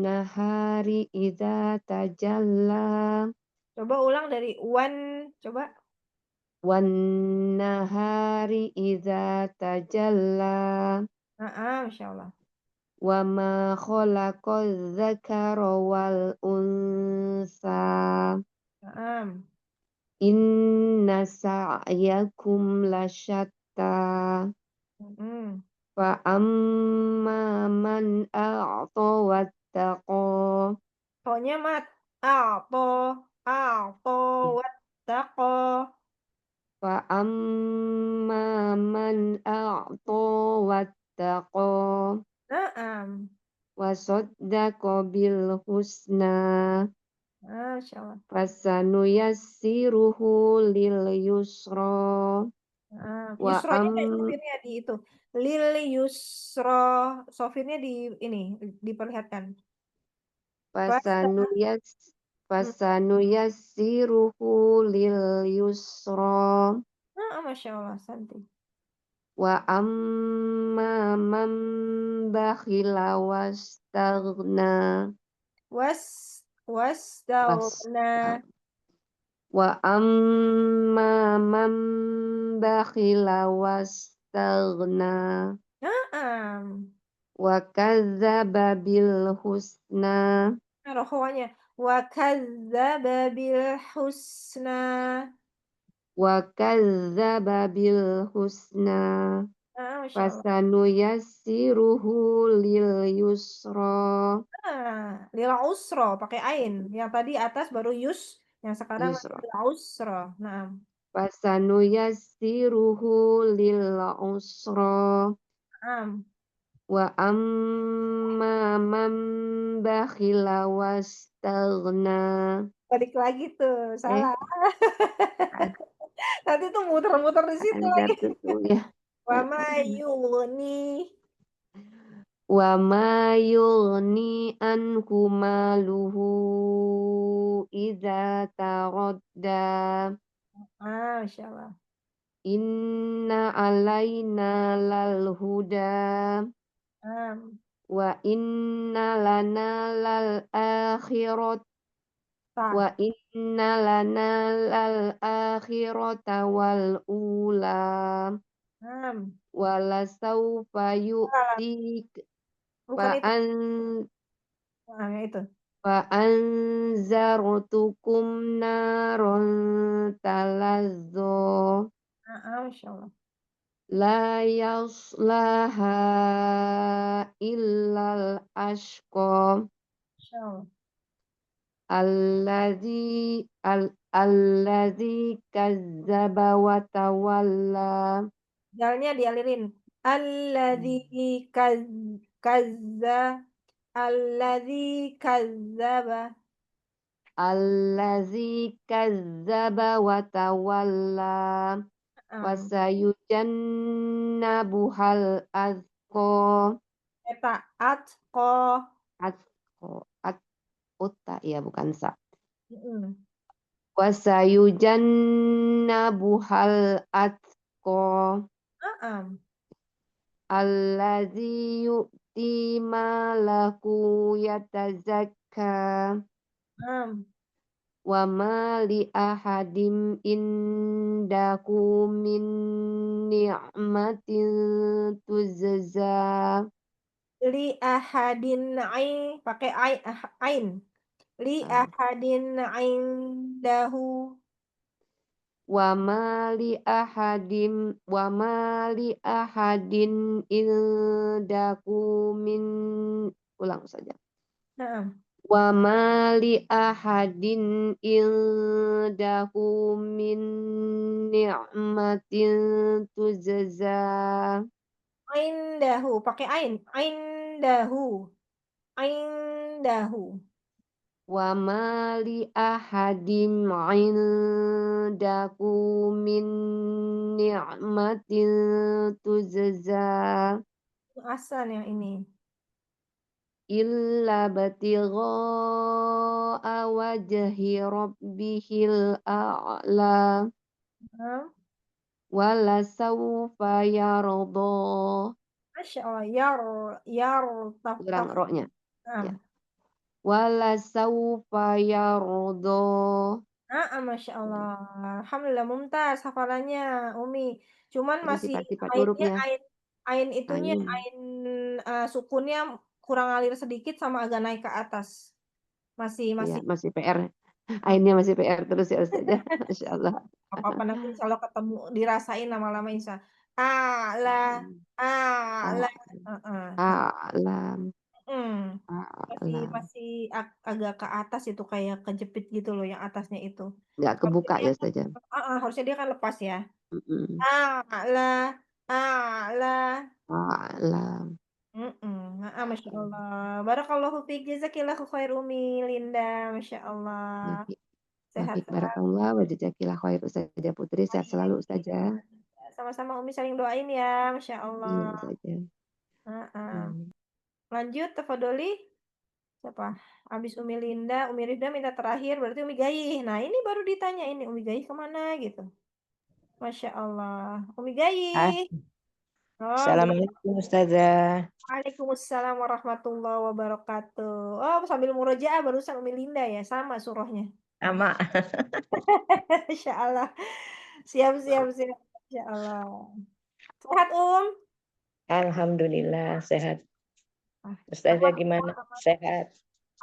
nahari idza tajalla. Coba ulang dari wan, coba. Wan nahari idza tajalla. Naam, Masya Allah. Wa ma khalaqaz dzakara wal unsa. Naam. Inna sa'yakum lasyatta. Fa amma man a'ta wattaqa. Pokoknya mat. A'to, wattaqo. Fa amma man a'ta wattaqa. Naam. Wa saddaqa bil husna. Masya Allah. Fasanuyassiruhu lil yusra. Wa Yusronya kayak sofirnya di itu. Lil yusro. Sofirnya di ini diperlihatkan. fasanuyassiruhu lil yusra. Masya Allah, santai. Wa amma man bakhila wastaghna. Wasdaghna. Wa amma man bakhila wastaghna. Naam. Wa kadzdzaba bil husna. Rohwanya. Wa kadzdzaba bil husna. Wa kadzdzaba bil husna. Masya Allah. Fasanuyassiruhu lil yusra. Lil usro pakai ain. Yang tadi atas baru yus, yang sekarang Yusra. lil usro. Nah, Fasanuyassiruhu lil usra. Wa amma man bakhila wastaghna. balik lagi tuh, salah. Nanti tuh muter-muter di situ Ada lagi. tuh ya. Wa ma yughni. Wa ma yughni anhu maluhu idza taradda. Masya Allah. Inna alaina lal huda. Naam. Wa inna lana lal akhirat Ta. wa inna lana lal akhirata wal ula Naam. wala saufa yu'tik Bukan fa itu. an Nah, yang itu. fa anzartukum naron talazzo Masya Allah. la yaslaha illal ashqa Masya Allah. alladzi kazzaba wa tawalla Dalnya dialirin. Alladzi alladzi kazzaba. allazi kazzaba wa tawalla wasayujannabuhal azqa Eta atqo. Utta ya bukan sa Mm. wasayujannabuhal atqa Naam. allazi yu'ti malahu yatazakka Naam. wa ma li ahadim indahu min ni'matin tuzza Li ahadin ain pakai ain. Li ahadin indahu. wa ma li ahadin indahu min ulang saja Naam. wa ma li ahadin indahu min ni'matin tuzza Indahu pakai ain. Indahu. Indahu. wa ma li ahadin indahu min ni'matin tuzza Asan yang ini. illa batigha'a wajhi rabbihil a'la Naam. wala sawfa yarda Masya Allah. Taf. ulang roknya Naam. ya wala sawfa yarda Masya Allah. Alhamdulillah mumtaz hafalannya Umi. Cuman ini masih sifat-sifat ainnya hurufnya ain itunya ain sukunnya kurang ngalir sedikit sama agak naik ke atas. Masih ya masih PR ainnya masih PR terus ya Ustazah Masya Allah apa-apa nanti insya Allah ketemu dirasain lama-lama insya Allah. Ala. a'lam Mm. a'lam Masih agak ke atas itu kayak kejepit gitu loh yang atasnya itu. nggak kebuka ya Ustazah Harusnya dia kan lepas ya. Mm-mm. Ala. a'lam Masya Allah. Barakallahu fiik. Jazakillahu khair Umi Linda. Masya Allah. Wafik Sehat-sehat. barakallah wa jazakillah khair Ustazah Putri sehat selalu Ustazah Sama-sama Umi saling doain ya. Masya Allah. iya Ustazah Lanjut, tafadholi. Siapa? Habis Umi Linda, Umi Rida minta terakhir, berarti Umi Gaih. Nah, ini baru ditanya ini, Umi Gaih kemana gitu. Masya Allah. Umi Gaih. Assalamualaikum Ustazah. Waalaikumsalam warahmatullahi wabarakatuh. Oh, sambil murojaah barusan Umi Linda ya, sama surahnya. Sama. Masya Allah. Siap. Masya Allah. Sehat, Alhamdulillah sehat. Ustazah gimana? Sehat.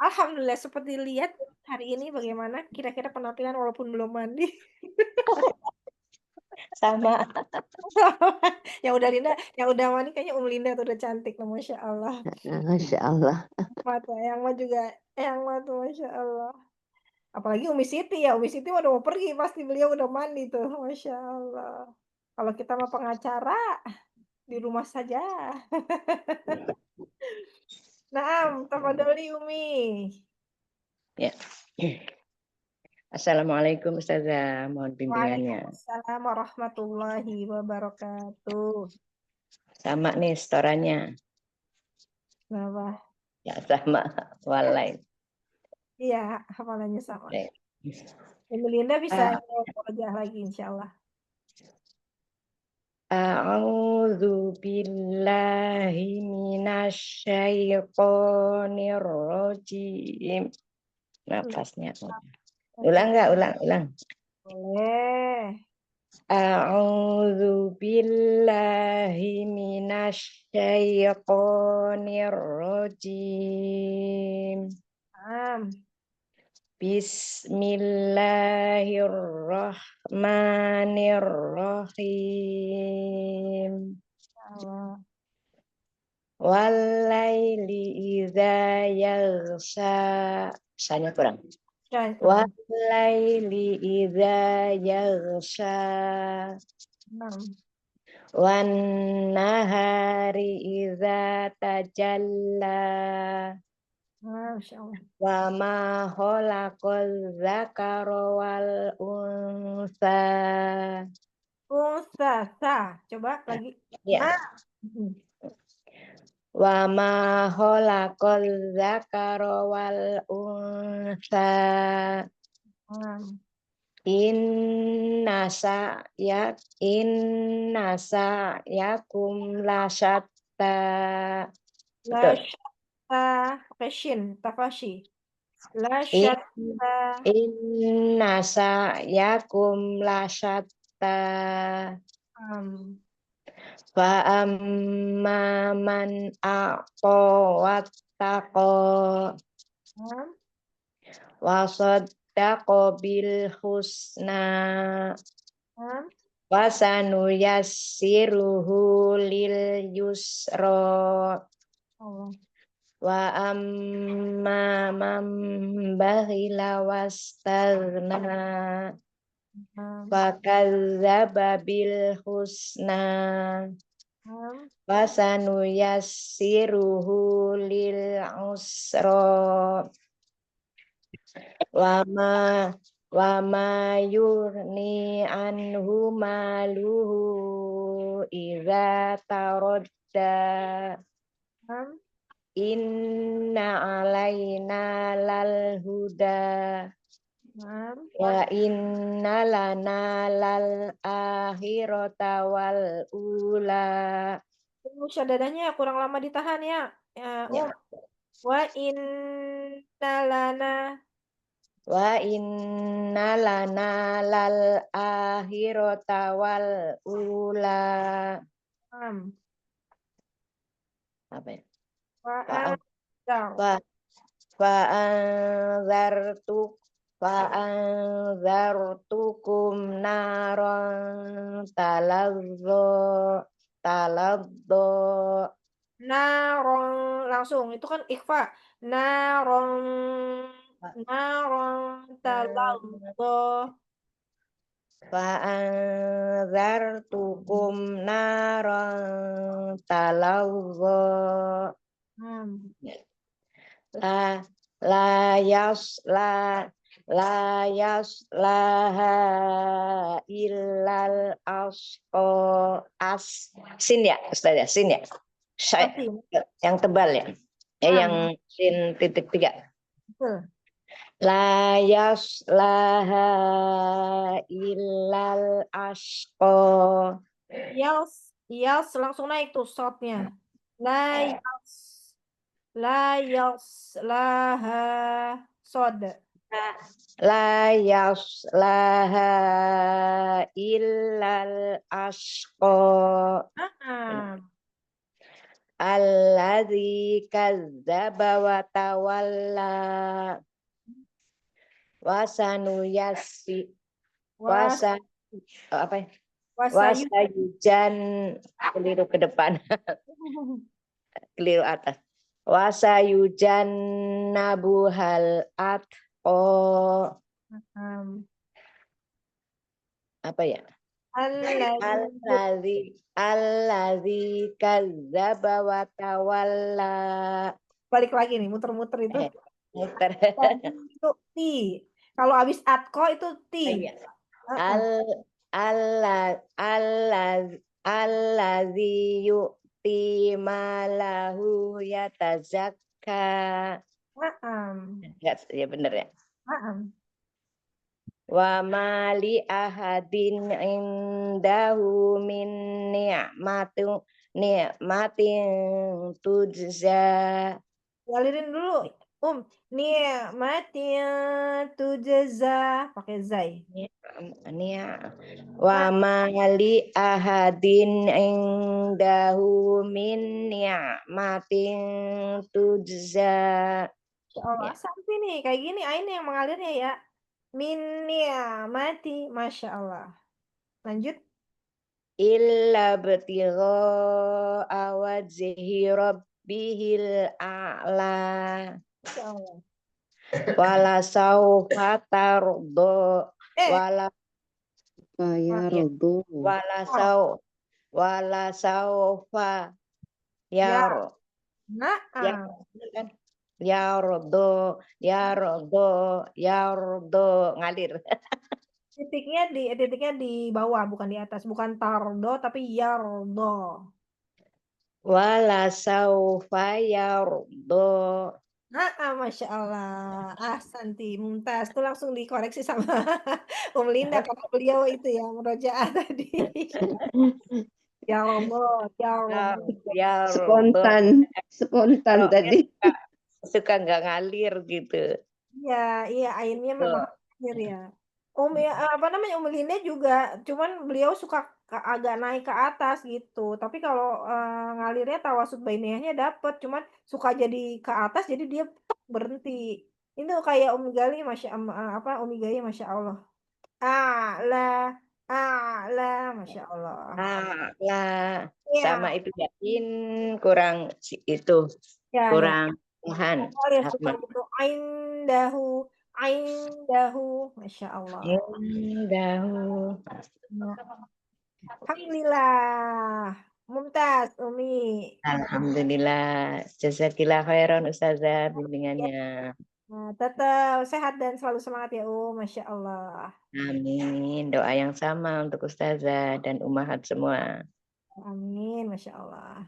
Alhamdulillah, seperti lihat hari ini bagaimana kira-kira penampilan walaupun belum mandi. Sama. Yang udah Linda, yang udah mandi kayaknya Linda tuh udah cantik, Masya Allah. Masya Allah Mata yang mah juga, yang mah tuh Masya Allah. Apalagi Umi Siti ya, Umi Siti udah mau pergi pasti beliau udah mandi tuh, Masya Allah. Kalau kita mah pengacara di rumah saja. Naam, tafadholi Umi. Ya. Assalamualaikum Ustazah, mohon bimbingannya. Waalaikumsalam warahmatullahi wabarakatuh. Sama nih setorannya. Kenapa? Ya sama. Walai. Iya, hafalannya sama. Ya. Umi Linda bisa wajah lagi insya Allah. A'udzu billahi minasyaitonir rajim. Napasnya. Ulang enggak? Ulang. Boleh. A'udzu billahi minasyaitonir rajim. Bismillahirrahmanirrahim. Allah. Walaili idza yaghsha. Sanya kurang. Dan Walaili idza yaghsha. Wan nahari idza tajalla. Masya Allah. Wa ma khalaqal dzakara wal unsa. Coba lagi. Ya. Wa ma khalaqal dzakara wal unsa. Inna sa'yakum lasyatta. Betul. Tafashi. La In- syatta. Inna sa'yakum lasyatta. Fa amma man a'ta wattaqa wa saddaqa bil husna wa sanuyassiruhu lil yusra. Wa amma man bakhila wastaghna fakadzdzaba bil husna wa sanuyassiruhu lil usra. Wa ma yurni anhu maluhu idza taradda. Inna alaina lal huda wa inna lana lal akhirata wal ula. Syadadahnya kurang lama ditahan ya. Ya. Wa inna lana lal akhirata wal ula. Apa ya? Fa'anzartukum naron talazzo. naron langsung itu kan ikhfa. Naron talazzo. Fa'anzartukum naron talazzo. La yaslaha illal asqa. Sin ya, Ustaz ya, sin ya. Yang tebal ya. Yang sin titik 3. Betul. La yaslaha illal asqa. Yas langsung naik tuh shotnya. La yaslaha sod. La yaslaha illal asqa. Alladzi kadzdzaba wa tawalla. Wasayujan keliru ke depan. Keliru atas. Wasayujan nabuhal atqa. Apa ya? Alladzi kadzdzaba wa tawalla. Balik lagi nih, muter-muter itu. Muter. Itu ti. Kalau habis atko itu ti. Alladzi yu'ti malahu yatazakka. Ya benar ya. Wa mali ahadin indahu min ni'matin tujza. Ngalirin dulu, ni'matin tujza pakai zai. Wa mali ahadin indahu min ni'matin tujza. Ya Allah, sampai nih kayak gini Ain yang mengalirnya ya. Min ni'mati, Masya Allah. Lanjut. Illa btigha wajhi rabbihil a'la. Masya Allah. Wala saufa tardo. Wala Ya rodo. wala saufa Ya. ya Naam. yardo ngalir. Titiknya di bawah, bukan di atas, bukan tardo tapi yardo. Wala saufa yardo. Masya Allah. Santi, mumtaz. Itu langsung dikoreksi sama Linda karena beliau itu yang murojaah tadi. Ya Allah, ya Allah. Spontan tadi. Suka nggak ngalir gitu. Iya, Ainnya memang ngalir ya. Umi Linda juga, cuman beliau suka agak naik ke atas gitu. Tapi kalau ngalirnya tawasud bainiyahnya dapet, cuman suka jadi ke atas, jadi dia berhenti. Itu kayak Umi Gali, Umi Gali, Masya Allah. A'la, Masya Allah. Lah, Ya, sama itu yakin kurang itu ya. kurang Tuhan. Ya, suka gitu. Aindahu, Masya Allah. Indahu. Alhamdulillah. Mumtaz, Umi. Alhamdulillah. Jazakillah khairan Ustazah bimbingannya. Nah, tetap sehat dan selalu semangat ya, Masya Allah. Amin. Doa yang sama untuk Ustazah dan ummahat semua. Amin, Masya Allah.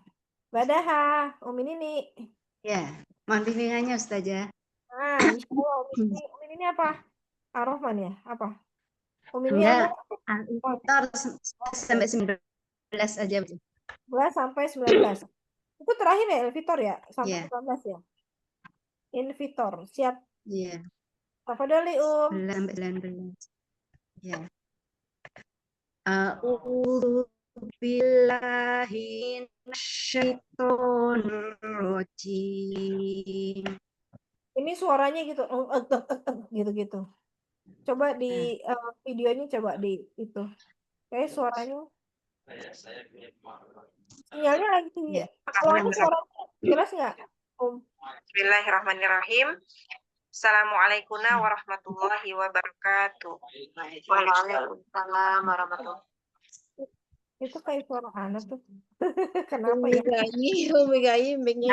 Badaha, Umi Nini. Ya, mohon bimbingannya Ustazah. Insya Allah, Umi Nini apa? Ar-Rahman ya? Apa? Umi Nini Enggak, apa? sampai 19 aja. 11 sampai 19. Itu terakhir ya, Elvitor ya? Sampai 19 ya? Invitor, siap. Iya. Tafadhali, 11 sampai 19. Ya. A'udzu billahi minasyaitonir rajim. Ini suaranya gitu, gitu-gitu. Coba di videonya coba di itu. Kayak suaranya. Sinyalnya lagi. Awalnya suaranya jelas nggak? Bismillahirrahmanirrahim. Assalamualaikum warahmatullahi wabarakatuh. Waalaikumsalam warahmatullahi wabarakatuh. Itu kayak suara anak tuh. Kenapa ya?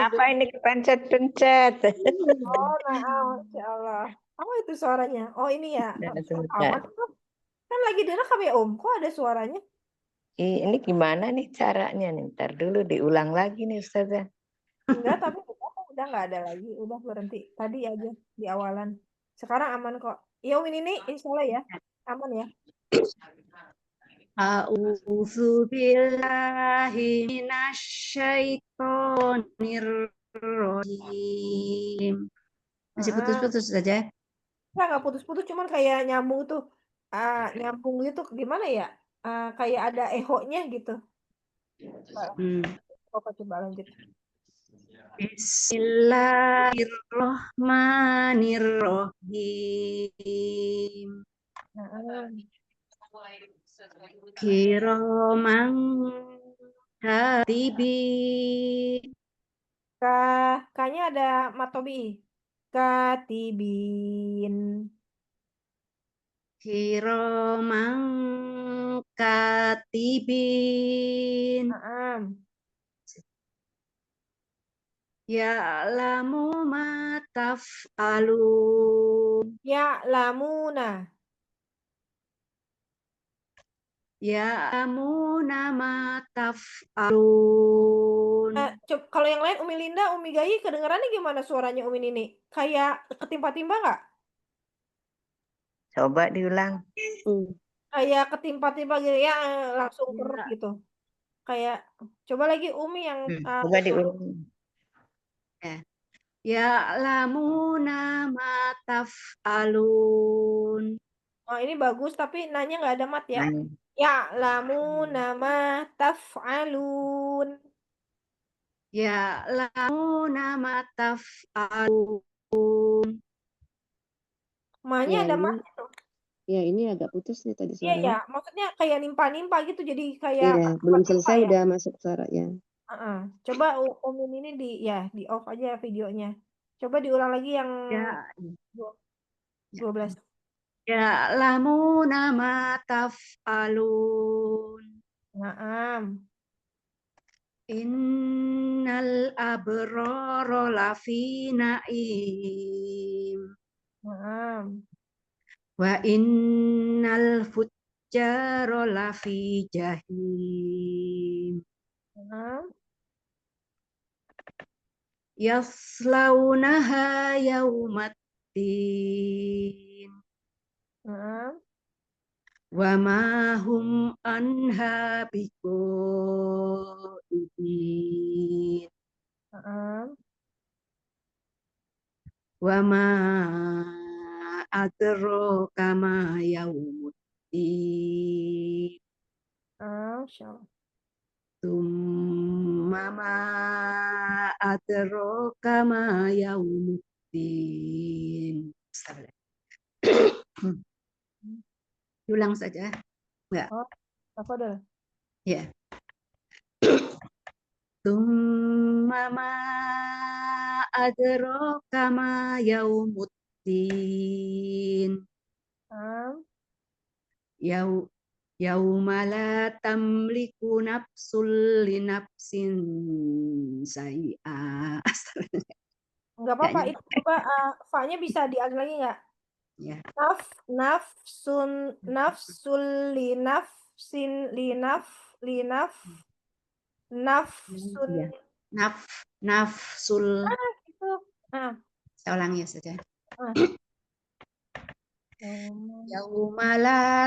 Apa ini kepencet-pencet? Oh, Masya Allah. Apa itu suaranya? Oh, ini ya. Amat tuh. Kan lagi direkam ya, Kok ada suaranya? Ini gimana nih caranya nih? Ntar dulu diulang lagi nih Ustazah. Enggak, tapi udah nggak ada lagi. Udah berhenti. Tadi aja di awalan. Sekarang aman kok. Ya, ini insya Allah ya. Aman ya. A'udzu billahi minasyaitonir rajim. Masih putus-putus saja. Nggak putus-putus, cuman kayak nyambung tuh. Nyambung gitu gimana ya? Kayak ada ehonya gitu. Coba lanjut. Bismillahirrahmanirrahim. Kiraman katibin. Kayaknya ada matobi. Katibin. Kiraman katibin. Ya'lamu ma taf'alun. Ya'lamuna. Ya'lamuna ma taf'alun. Kalau yang lain Umi Linda, Umi Gayi kedengarannya gimana suaranya Umi Nini? Kayak ketimpa-timpa nggak? Coba diulang. Kayak ketimpa-timpa gitu ya, langsung Ya. kerut gitu. Kayak coba lagi Umi yang Coba diulang. Ya'lamuna ma taf'alun. Oh, ini bagus tapi nanya nggak ada mat ya. Nah, Ya'lamuna ma taf'alun. Ya'lamuna ma taf'alun. Ma-nya Ya, ada ini, mat itu. ya ini agak putus nih tadi Iya suaranya. ya, maksudnya kayak nimpa-nimpa gitu jadi kayak Iya, belum ketimpa selesai ya. udah masuk suara ya. Coba Umin ini di off aja videonya. Coba diulang lagi yang Ya, 12. Ya'lamuna ma taf'alun. Naam. Innal abrara lafi na'im. Naam. Wa innal fujjara lafi jahim. Naam. Yaslaunaha yaumaddin. Naam. Wa ma hum anha biqaidin. Naam. Wa ma adraka ma yaumuddin. Insyaallah. Tsumma ma adraka ma yaumuddin. Ulang saja. Enggak. Apa dah? Ya. Tsumma ma adraka ma yaumuddin. Naam. Yauma la tamliku nafsul li nafsin syai'a. Enggak apa-apa, itu coba fa-nya bisa dialih lagi enggak? Ya. Nafsul li nafsin nafsun Ya. Nafsul. gitu. Saya ulangi saja. Hmm. Yaumala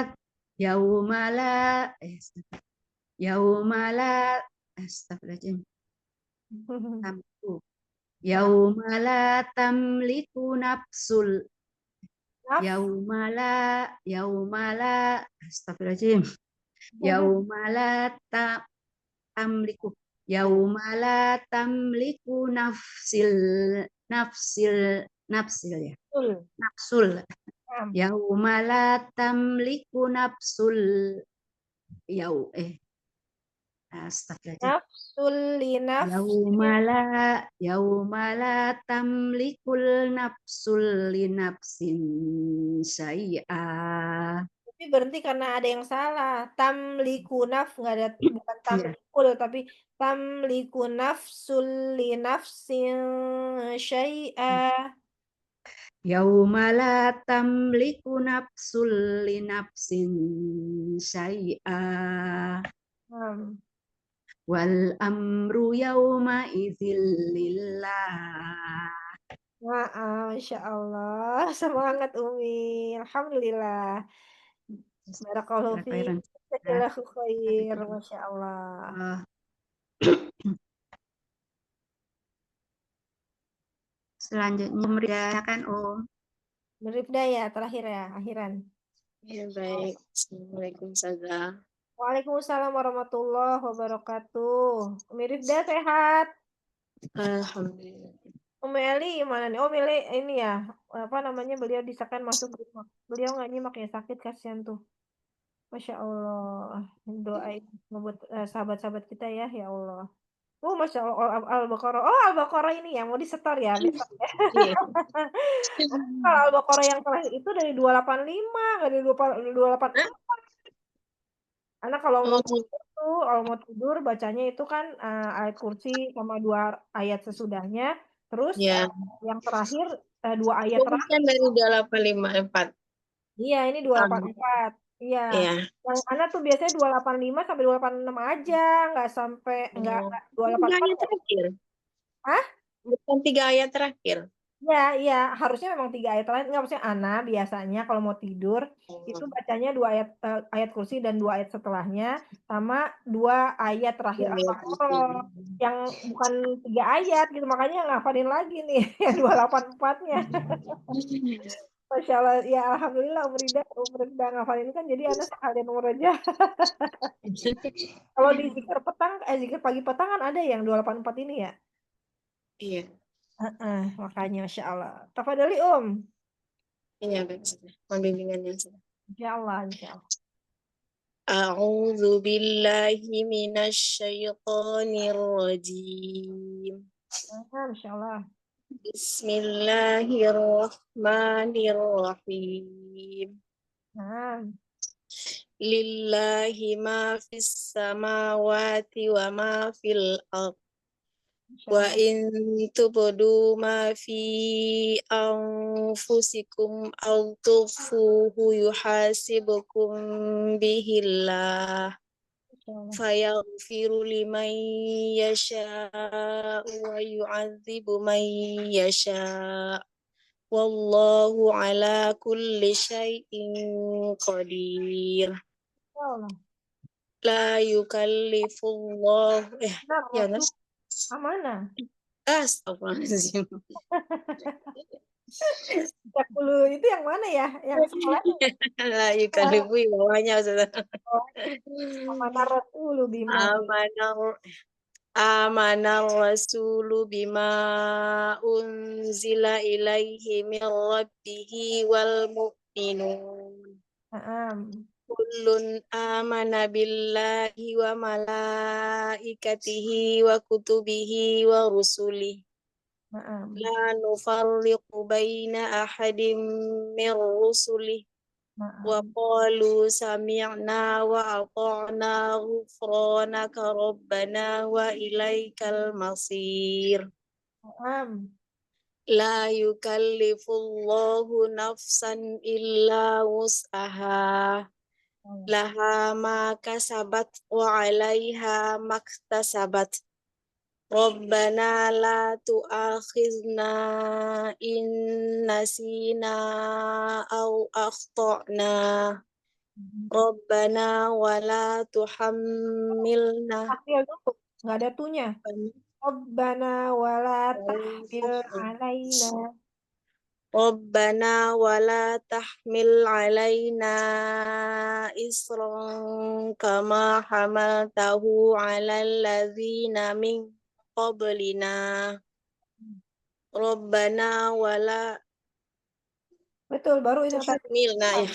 astagfirullahaladzim. Yaumala tamliku nafsul. Yaumala astagfirullahaladzim. Yaumala tamliku. Yaumala tamliku nafsil ya. Nafsul. Yaumala tamliku nafsul astagfirullahaladzim. Nafsul li nafsin. Yaumala tamlikul nafsul li nafsin syai'a. Tapi berhenti karena ada yang salah. Tamliku nggak ada, bukan tamlikul tapi tamliku nafsul li nafsin syai'a. Yaumala tamliku nafsul li nafsin syai'a. Wal amru yauma idzil lillah. Masya Allah, semangat Umi. Alhamdulillah. Barakallahu fiik. Jazakallahu khair. Masya Allah. Selanjutnya memeriahkan Meribda ya, terakhir ya, akhiran. Ya baik. Assalamualaikum Ustazah. Waalaikumsalam warahmatullahi wabarakatuh. Mirifda sehat. Alhamdulillah. Umi Eli gimana nih? Oh Mili ini ya, apa namanya, beliau disahkan masuk rumah. Beliau nggak nyimak ya, sakit kasihan tuh. Masya Allah. Doain buat sahabat-sahabat kita ya Allah. Masya Allah, Al-Baqarah. Oh, Al-Baqarah ini ya, mau disetor ya besok ya. Kalau Al-Baqarah yang terakhir itu dari 285, nggak dari 284. Karena kalau mau tidur bacanya itu kan ayat kursi sama 2 ayat sesudahnya. Terus yang terakhir 2 ayat terakhir. Kan dari 2854. Iya, ini 284. Iya. Yang mana tuh biasanya 285 sampai 286 aja, nggak sampai enggak 284. 3 ayat terakhir. Hah? Bukan 3 ayat terakhir. Ya, harusnya memang 3 ayat terakhir. Enggak, maksudnya Ana biasanya kalau mau tidur itu bacanya 2 ayat ayat kursi dan 2 ayat setelahnya sama 2 ayat terakhir Al-Baqarah. Yang bukan 3 ayat gitu, makanya ngafalin lagi nih yang 284-nya. Masya Allah, ya alhamdulillah Umrida ngafalin kan jadi Ana sekalian murojaah. Kalau di zikir pagi petang kan ada yang 284 ini ya. Iya, Makanya Masya Allah. Tafadhali iya baik. Mohon bimbingannya. Insya Allah. أعوذ بالله من الشيطان الرجيم Masya Allah. بسم الله الرحمن الرحيم لله ما في السماوات وما في الأرض وإن تبدوا ما في أنفسكم أو تخفوه يحاسبكم به الله فيغفر لمن يشاء ويعذب من يشاء والله على كل شيء قدير لا يكلف الله يا ناس Amanah. Astagfirullahaladzim. 30 itu yang mana ya? Yang sekolahnya. La yukallifu bawahnya Ustaz. Amanah Rasulu bima. Amanar rasulu bima unzila ilaihi min rabbihi wal mu'minun. Kullun amana billahi wa malaikatihi wa kutubihi wa rusulihi. La nufarriqu baina ahadin min rusulihi. Wa qalu sami'na wa ata'na ghufranaka rabbana wa ilaikal masir. La yukallifullahu nafsan illa wus'aha. Laha ma kasabat wa 'alaiha maktasabat. Rabbana la tu'akhizna in nasina aw akhtana. Rabbana wa la tuhammilna. Nggak ada tunya. Rabbana wa la tahmil alaina. Rabbana wa la tahmil alaina isran kama hamaltahu 'alal ladzina min qablina. Rabbana wa la Betul, baru itu tadi. tuhammilna ya.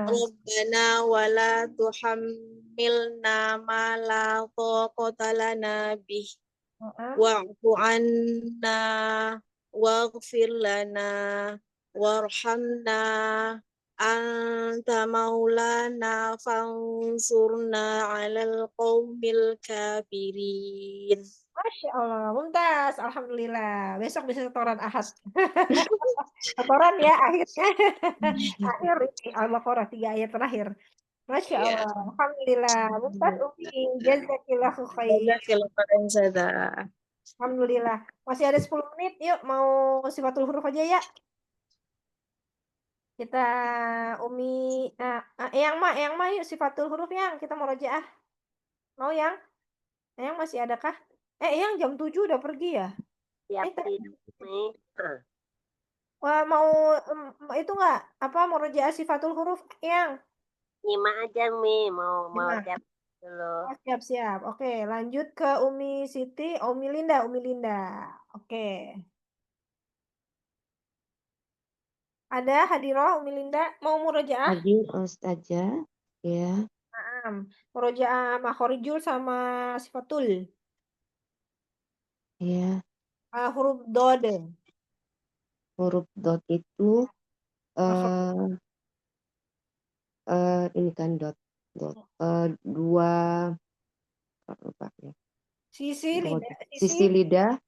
Rabbana wa la tuhammilna ma la taqata lana bih. Wa'fu 'anna waghfir lana warhamna anta maulana fansurna 'alal qaumil kafirin. Masya Allah, mumtaz, alhamdulillah. Besok bisa setoran Ahad. Setoran ya akhirnya. Akhir ini Al-Baqarah 3 ayat terakhir. Masya Allah, alhamdulillah. Mumtaz Umi, jazakillahu khair. Alhamdulillah. Masih ada 10 menit, yuk mau sifatul huruf aja ya. Kita Umi, Eyang mah yuk sifatul huruf yang kita mau rojaah. Mau yang? Eyang masih adakah? Eyang jam 7 udah pergi ya? Wah, mau itu enggak? Apa mau rojaah sifatul huruf yang? Nyimak aja Mi, mau siap dulu. Siap. Oke, lanjut ke Umi Siti, Umi Linda. Oke. Ada Hadirah Umi Linda mau murojaah? Hadir Ustazah, ya. Murojaah makhorijul sama sifatul. Ya. Huruf dod. Huruf dot itu ini kan dot. Dua apa ya? Sisi lidah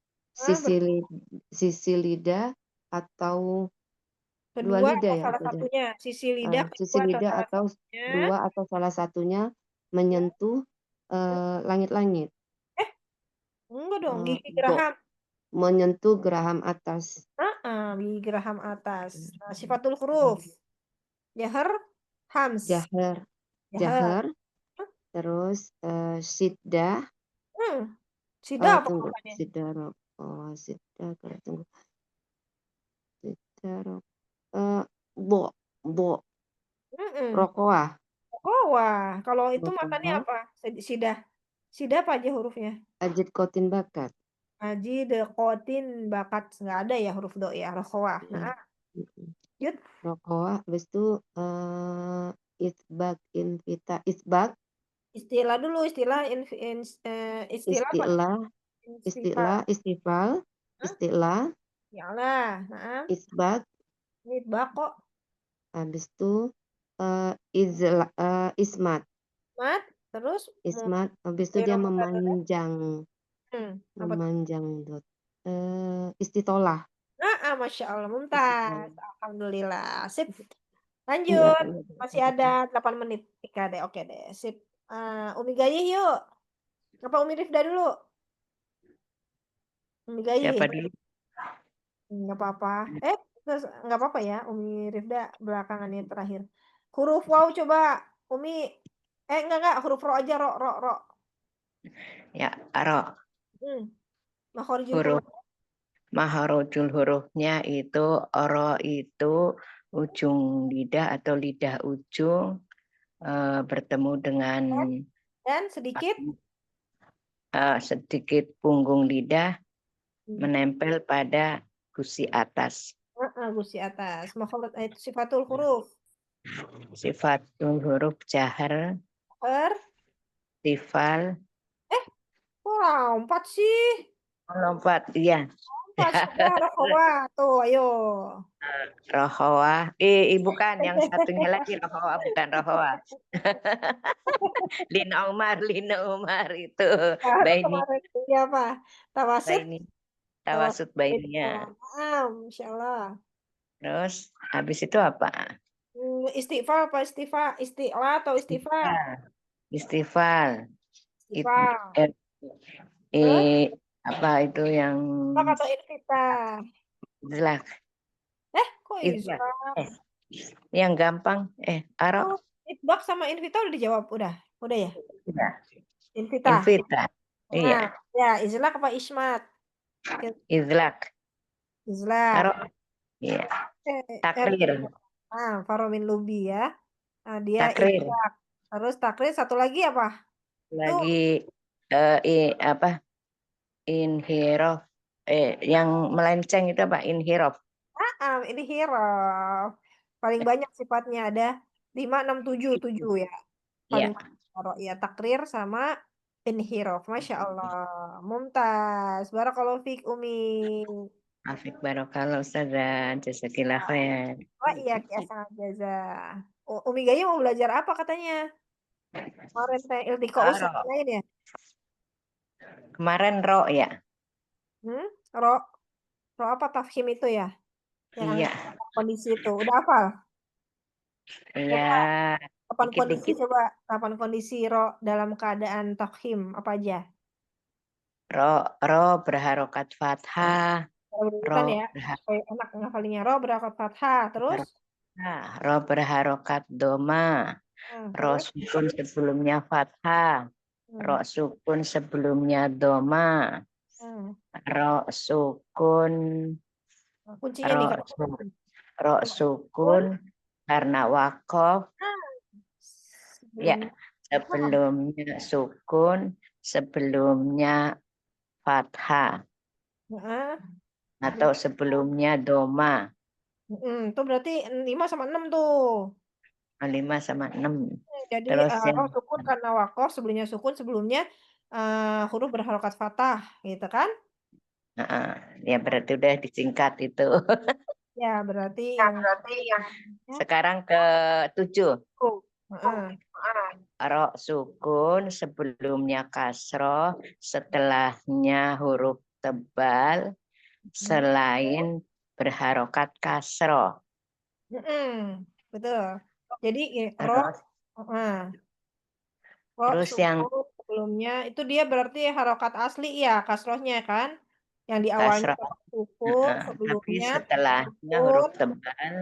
atau dua lidah ya, salah satunya. Sisi lidah atau dua atau salah satunya menyentuh langit-langit. Enggak dong, gigi geraham. Menyentuh geraham atas. Di geraham atas. Nah, sifatul huruf. Jahar, hams. Jahar, Jahar. jahar, terus siddah. Sida apa Tunggu, maknanya? siddah rokoah, siddah, tunggu. Siddah rokoah, rokoah, Wah, kalau itu maknanya rokoah, apa? Sida apa aja hurufnya? ajit kotin bakat. Haji dekotin bakat, nggak ada ya huruf do ya, rokhawah. Nah, yud. Rokoah, habis itu isbak, isbak, Istilah dulu, istilah apa? istifal, istilah, Yalah, nah, isbak, ini bako, habis itu ismat, mat, terus ismat, habis itu dia memanjang, apa? dot, istitolah. Masya Allah, mumtaz. Alhamdulillah, sip. Iya, Lanjut, masih ada 8 menit. Ika deh, oke deh, sip. Umi Gayih yuk. Apa Umi Rifda dulu? Umi Gayih. Siapa dulu? Nggak apa-apa. Terus nggak apa-apa ya, Umi Rifda belakangannya terakhir. Huruf waw coba, Umi. Enggak, huruf ro aja, ro. Ya, ro. Makhorijul Huruf. huruf. Maharojul hurufnya itu ro itu ujung lidah atau lidah ujung bertemu dengan Dan sedikit sedikit punggung lidah menempel pada gusi atas. gusi atas. Makhraj sifatul huruf. Sifatul huruf jahar, tifal. Wah, 4 sih. Lompat, iya. 4 sudah rokhawah. Tuh, ayo. Rohawah. Bukan, yang satunya lagi rohawah, bukan rohawah. Lina Umar itu. Baini. Kemarin ini apa? Tawasit. Baini. Tawasud baininya. Insya Allah. Terus habis itu apa? Istighfar apa isti'la atau istighfar? Istighfar. Istighfar. Apa itu yang Atau infitah? izlak? Kok Izlak. izlak? Yang gampang. Aro. Itbaq sama infitah udah dijawab, udah ya? Iya. Infitah. Infitah. Iya. Ya, izlak apa ismat? Izlak. Izlak. Aro. Iya. Takrir. Faromin lubi ya. Dia Takrir. izlak. Terus takrir, satu lagi apa? Lagi apa? Inhirof. Yang melenceng itu apa? Inhirof. Ini hirof. Paling banyak sifatnya ada 5, 6, 7 ya. Paling ya, takrir sama inhirof. Masya Allah. Mumtaz. Barakallahu fiik Umi. Afik barokallah Ustazah. Jazakillah khair. Iya, kiasan jaza. Umi Gaya mau belajar apa katanya? Kemarin teh iltiqa'us sama lain ya? Kemarin ro ya. Ro apa tafhim itu ya? Yang Iya. kondisi itu. Udah hafal? Iya. Kapan kondisi ro dalam keadaan tafhim apa aja? Ro berharokat fathah. Ro ya. Enak ngafalinya. Ro berharokat fathah. Terus? Ro berharokat doma. Ro sukun sebelumnya fathah. Ro sukun sebelumnya doma. Ro sukun. Kuncinya nih. Ro sukun karena wakof. Ya, sebelumnya sukun, sebelumnya fathah. Atau sebelumnya doma. Itu berarti 5 sama 6 tuh. 5 sama 6. Jadi terus sukun karena wakof, sebelumnya sukun, sebelumnya huruf berharokat fathah, gitu kan? Ya berarti udah disingkat itu. Ya berarti yang sekarang ke 7. Ro sukun, sebelumnya kasroh, setelahnya huruf tebal, selain berharokat kasroh. Betul. Jadi terus yang sebelumnya itu dia berarti harokat asli ya, kasrohnya kan? Yang di awalnya kasroh. sukun, Tapi sebelumnya setelahnya sukun, huruf tebal,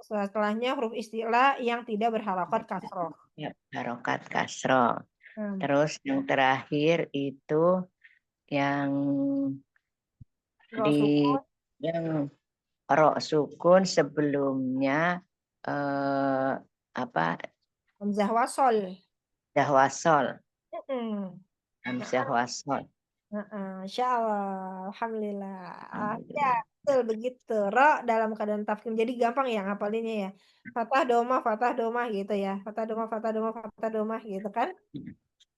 setelahnya huruf istilah yang tidak berharokat kasroh. ya, harokat kasroh. Hmm. Terus yang terakhir itu yang Ro di sukun, yang ro sukun sebelumnya apa hamzah wasol. dah wasol, Mm-mm. hamzah wasol. Insya Allah, alhamdulillah. Ya, Alhamdulillah. betul begitu. Ro dalam keadaan tafkhim. Jadi gampang ya ngapalinnya ya. Fathah domah gitu ya. Fathah domah gitu kan?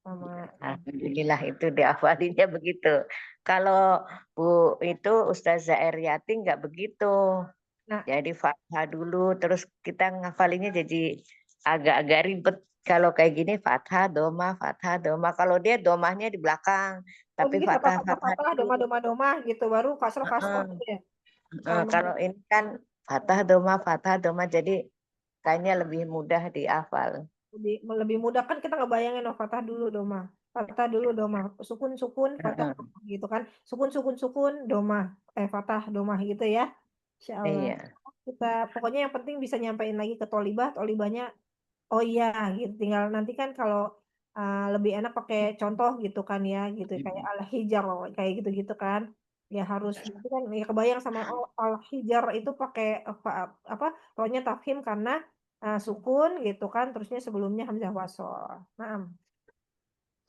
Sama. Alhamdulillah itu diawalinya begitu. Kalau Bu itu Ustazah Eryati nggak begitu. Nah, Jadi fathah dulu, terus kita ngafalinnya jadi agak-agak ribet. Kalau kayak gini fathah, doma. Kalau dia domahnya di belakang, oh tapi gitu fathah fathah dulu. domah gitu baru kasroh Heeh. gitu ya. Kalau ini kan fathah, doma. Jadi kayaknya lebih mudah dihafal. Lebih mudah kan kita ngebayangin fathah dulu domah. Fathah dulu domah. Sukun fathah gitu kan. Sukun domah. Fathah domah gitu ya. Insya Allah. Iya. Kita pokoknya yang penting bisa nyampein lagi ke tolibahnya oh iya gitu. Tinggal nanti kan kalau lebih enak pakai contoh gitu kan ya gitu kayak al-hijar kayak gitu-gitu kan. Ya harus itu kan ya kebayang sama al-hijar itu pakai apa rohnya tafkhim karena sukun gitu kan terusnya sebelumnya hamzah wasol. Nah,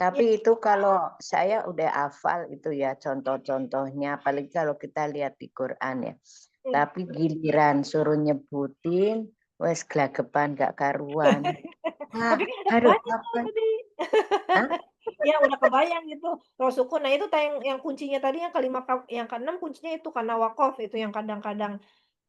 Tapi itu kalau saya udah hafal itu ya contoh-contohnya, apalagi kalau kita lihat di Quran ya. Tapi giliran suruh nyebutin, wes gelagapan gak karuan. tapi kan udah Aduh, kebayang apa? tadi. Hah? Ya udah kebayang gitu roh sukun. Nah itu yang kuncinya tadi yang kalimat yang keenam kuncinya itu karena wakof itu yang kadang-kadang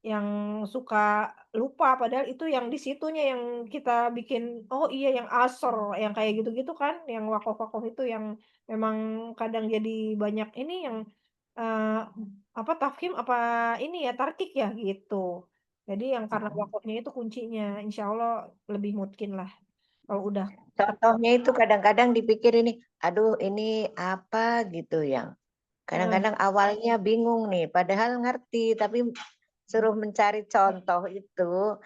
yang suka lupa padahal itu yang di situnya yang kita bikin oh iya yang asor yang kayak gitu-gitu kan yang wakof itu yang memang kadang jadi banyak ini yang apa tafkhim apa ini ya tarkik ya gitu. Jadi yang karena wakofnya itu kuncinya insya Allah lebih mungkin lah kalau udah Contohnya itu kadang-kadang dipikir ini, aduh ini apa gitu yang. Kadang-kadang awalnya bingung nih, padahal ngerti, tapi suruh mencari contoh itu,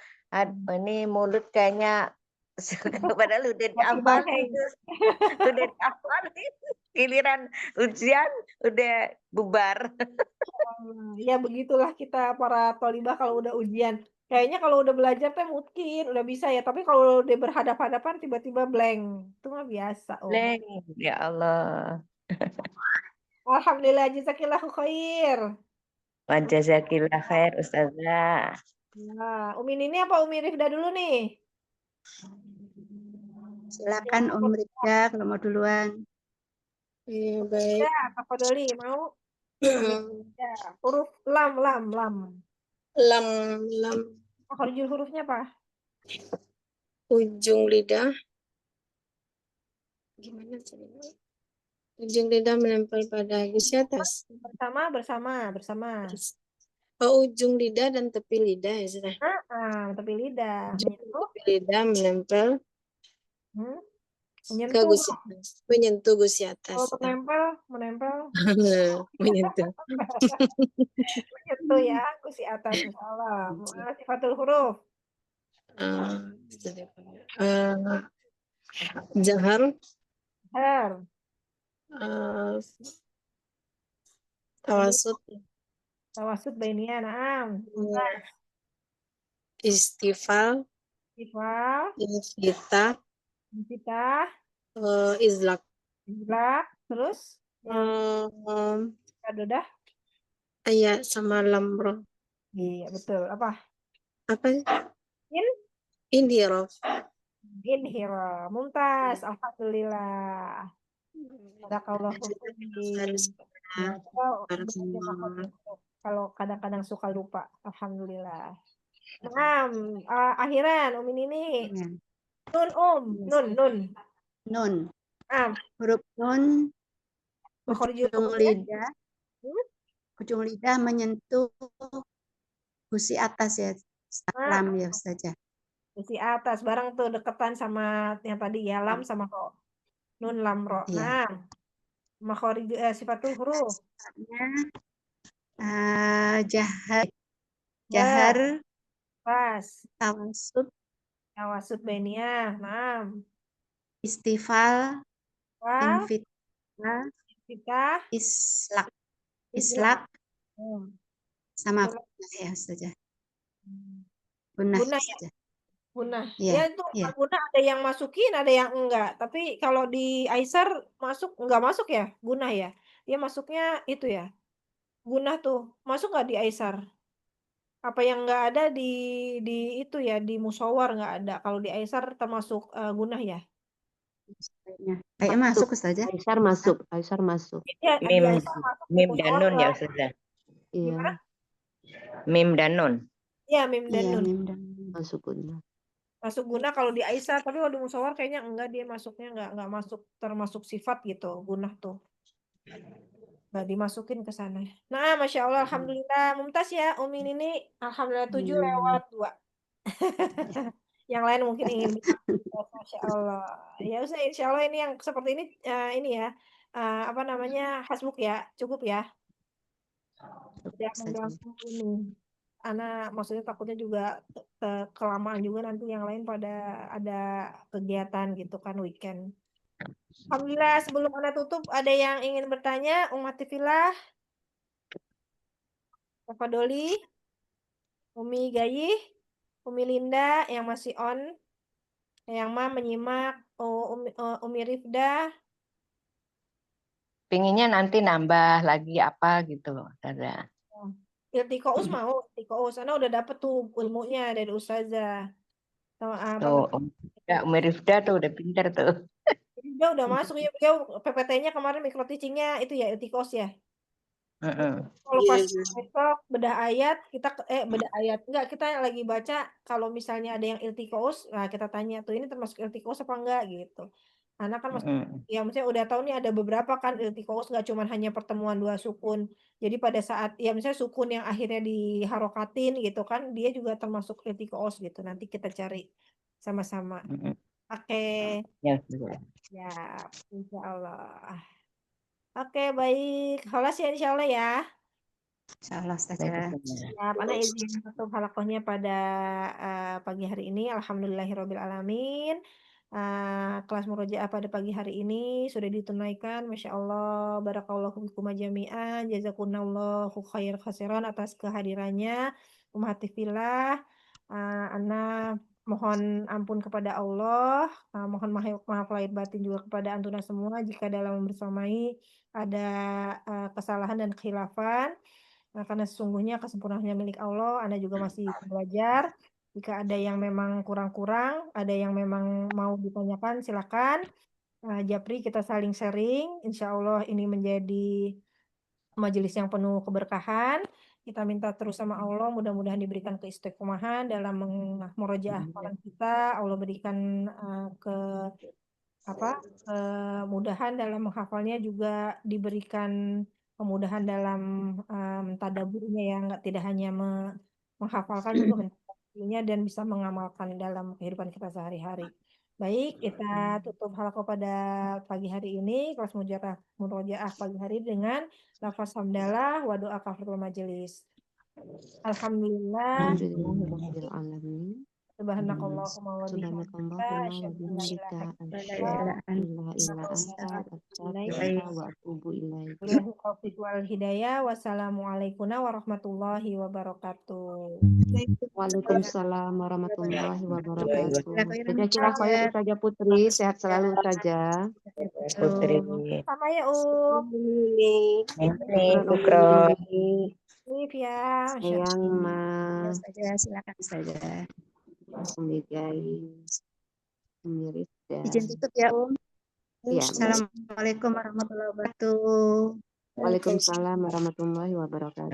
ini mulut kayaknya padahal udah masih dihafalin, udah dihafalin, giliran ujian udah bubar. ya begitulah kita para tolibah kalau udah ujian. Kayaknya kalau udah belajar teh mungkin udah bisa ya, tapi kalau udah berhadapan-hadapan tiba-tiba blank. Itu mah biasa, Om. Leng, ya Allah. Alhamdulillah jazakillahu khair. Wa jazakillah khair Ustazah. Nah, Umi ini apa Umi Rifda dulu nih? Silakan Om Rida kalau mau duluan. Iya, baik. Ya, apa Doli mau? Ya, huruf lam. Lam Hurufnya apa? ujung lidah. Gimana caranya? Ujung lidah menempel pada gusi atas. Bersama. Oh, ujung lidah dan tepi lidah ya sudah. Tepi lidah. Tepi lidah menempel ke Menyentuh. gusi atas. Menyentuh gusi atas. Kalau menempel. Menyentuh. Menyentuh ya, gusi atas insyaallah. Sifatul huruf. Jahar. Tawasud bainiyah, na'am. Istifal. Infitah. Izlak. Terus Kadodah. Ayat sama lamroh. Iya betul. Apa? Inhirof. Mumtaz. Alhamdulillah. Kalau kadang-kadang suka lupa. Alhamdulillah. Akhiran Umi ini. Nun. Huruf nun ujung lidah menyentuh gusi atas ya. Lam ya saja. Gusi atas barang tuh deketan sama yang tadi ya lam sama ro. Nun lam ro. Iya. Nah, makhrij sifatul huruf. Jahar, Ba, jahar, pas. tawasud, Tawasud bainiyah. Naam. istifal, Wa, infitah, fitah, islak, islak. islak, sama Betul. gunah ya Ustazah. Gunah Gunah ya? saja. Gunah. Iya, Ya itu iya. gunah ada yang masukin, ada yang enggak. Tapi kalau di Aisar enggak masuk ya? Gunah ya? Dia masuknya itu ya. Gunah tuh. Masuk enggak di Aisar? Apa yang enggak ada di itu ya, di Musawwar enggak ada. Kalau di Aisar termasuk gunah ya? Kayaknya masuk Ustazah. Aisar masuk, Aisar masuk. Iya, di Mim, Aisar masuk, di mim dan Musawwar nun ya enggak. Ustazah. Gimana? Iya, Mim dan nun. Iya, mim dan Iya, nun. mim dan masuk gunah. Masuk gunah kalau di Aisar, tapi kalau di Musawwar kayaknya enggak, dia masuknya enggak masuk termasuk sifat gitu, gunah tuh. Nggak dimasukin ke sana. Nah, Masya Allah, Alhamdulillah. Mumtaz ya, Umi ini Alhamdulillah 7 lewat 2. Yang lain mungkin ingin bertanya. Masya Allah. Ya usah, insya Allah ini yang seperti ini, ini ya, apa namanya, hasbuk ya, cukup ya. Tidak mengganggu ini. Anak maksudnya takutnya juga kelamaan juga nanti yang lain pada ada kegiatan gitu kan, weekend. Alhamdulillah, sebelum Ana tutup, ada yang ingin bertanya, umat fillah? Bapak Doli, Umi Gayih, Umi Linda yang masih on, yang menyimak, Umi Rifda. Pinginnya nanti nambah lagi apa gitu loh, Ustazah. Iltikous mau, Iltikous. Ana udah dapet tuh ilmunya dari Ustazah. Tuh, Umi Rifda tuh udah pinter tuh. Dia udah masuk ya, beliau PPT-nya kemarin micro teaching-nya itu ya Iltikous ya. Kalau pas besok bedah ayat bedah ayat enggak, kita lagi baca kalau misalnya ada yang iltikous, nah kita tanya tuh ini termasuk iltikous apa enggak gitu. Anak kan ya misalnya udah tahu nih ada beberapa kan iltikous enggak cuma hanya pertemuan dua sukun. Jadi pada saat ya misalnya sukun yang akhirnya diharokatin gitu kan, dia juga termasuk iltikous gitu. Nanti kita cari sama-sama. Oke. Ya, Ya, insya Allah. Oke, baik. Kholas ya insya Allah ya. Insya Allah Ustazah. Ya, Ana izin tutup halakohnya pada pagi hari ini. Alhamdulillahirrabbilalamin. Kelas murojaah pada pagi hari ini sudah ditunaikan. Masya Allah, barakallahu fikum jami'an. Jazakumullahu khair khasiran atas kehadirannya. Umhati fillah. Ana mohon ampun kepada Allah. Mohon maaf lahir batin juga kepada antuna semua jika dalam bersamai ada kesalahan dan khilafan. Karena sesungguhnya kesempurnaannya milik Allah, Anda juga masih belajar. Jika ada yang memang kurang-kurang, ada yang memang mau ditanyakan, silakan. Japri, kita saling sharing. Insya Allah ini menjadi majelis yang penuh keberkahan. Kita minta terus sama Allah, mudah-mudahan diberikan keistiqomahan dalam murojaah Quran kita. Allah berikan kemudahan dalam menghafalnya, juga diberikan kemudahan dalam mentadaburnya ya, tidak hanya menghafalkan, juga mentadaburnya dan bisa mengamalkan dalam kehidupan kita sehari-hari. Baik, kita tutup halaqah pada pagi hari ini, kelas murojaah pagi hari dengan lafaz hamdalah wa doa kafaratul majelis. Alhamdulillah. Alhamdulillahirabbil alamin. Subhanakallahumma wa bihamdika asyhadu an la ilaha illa anta astaghfiruka wa atubu ilaik. Wabillahi taufiq wal hidayah. Wassalamualaikum warahmatullahi wabarakatuh. Waalaikumsalam warahmatullahi wabarakatuh. Jazakallah khair Ustazah Putri, sehat selalu Ustazah. Putri. Sama ya, Ini Kukro. Liv ya. Sayang Mas. Silakan saja. Umi Gayih, Umi Rifda. Izin tutup ya, Ya, Assalamualaikum warahmatullahi wabarakatuh. Waalaikumsalam warahmatullahi wabarakatuh.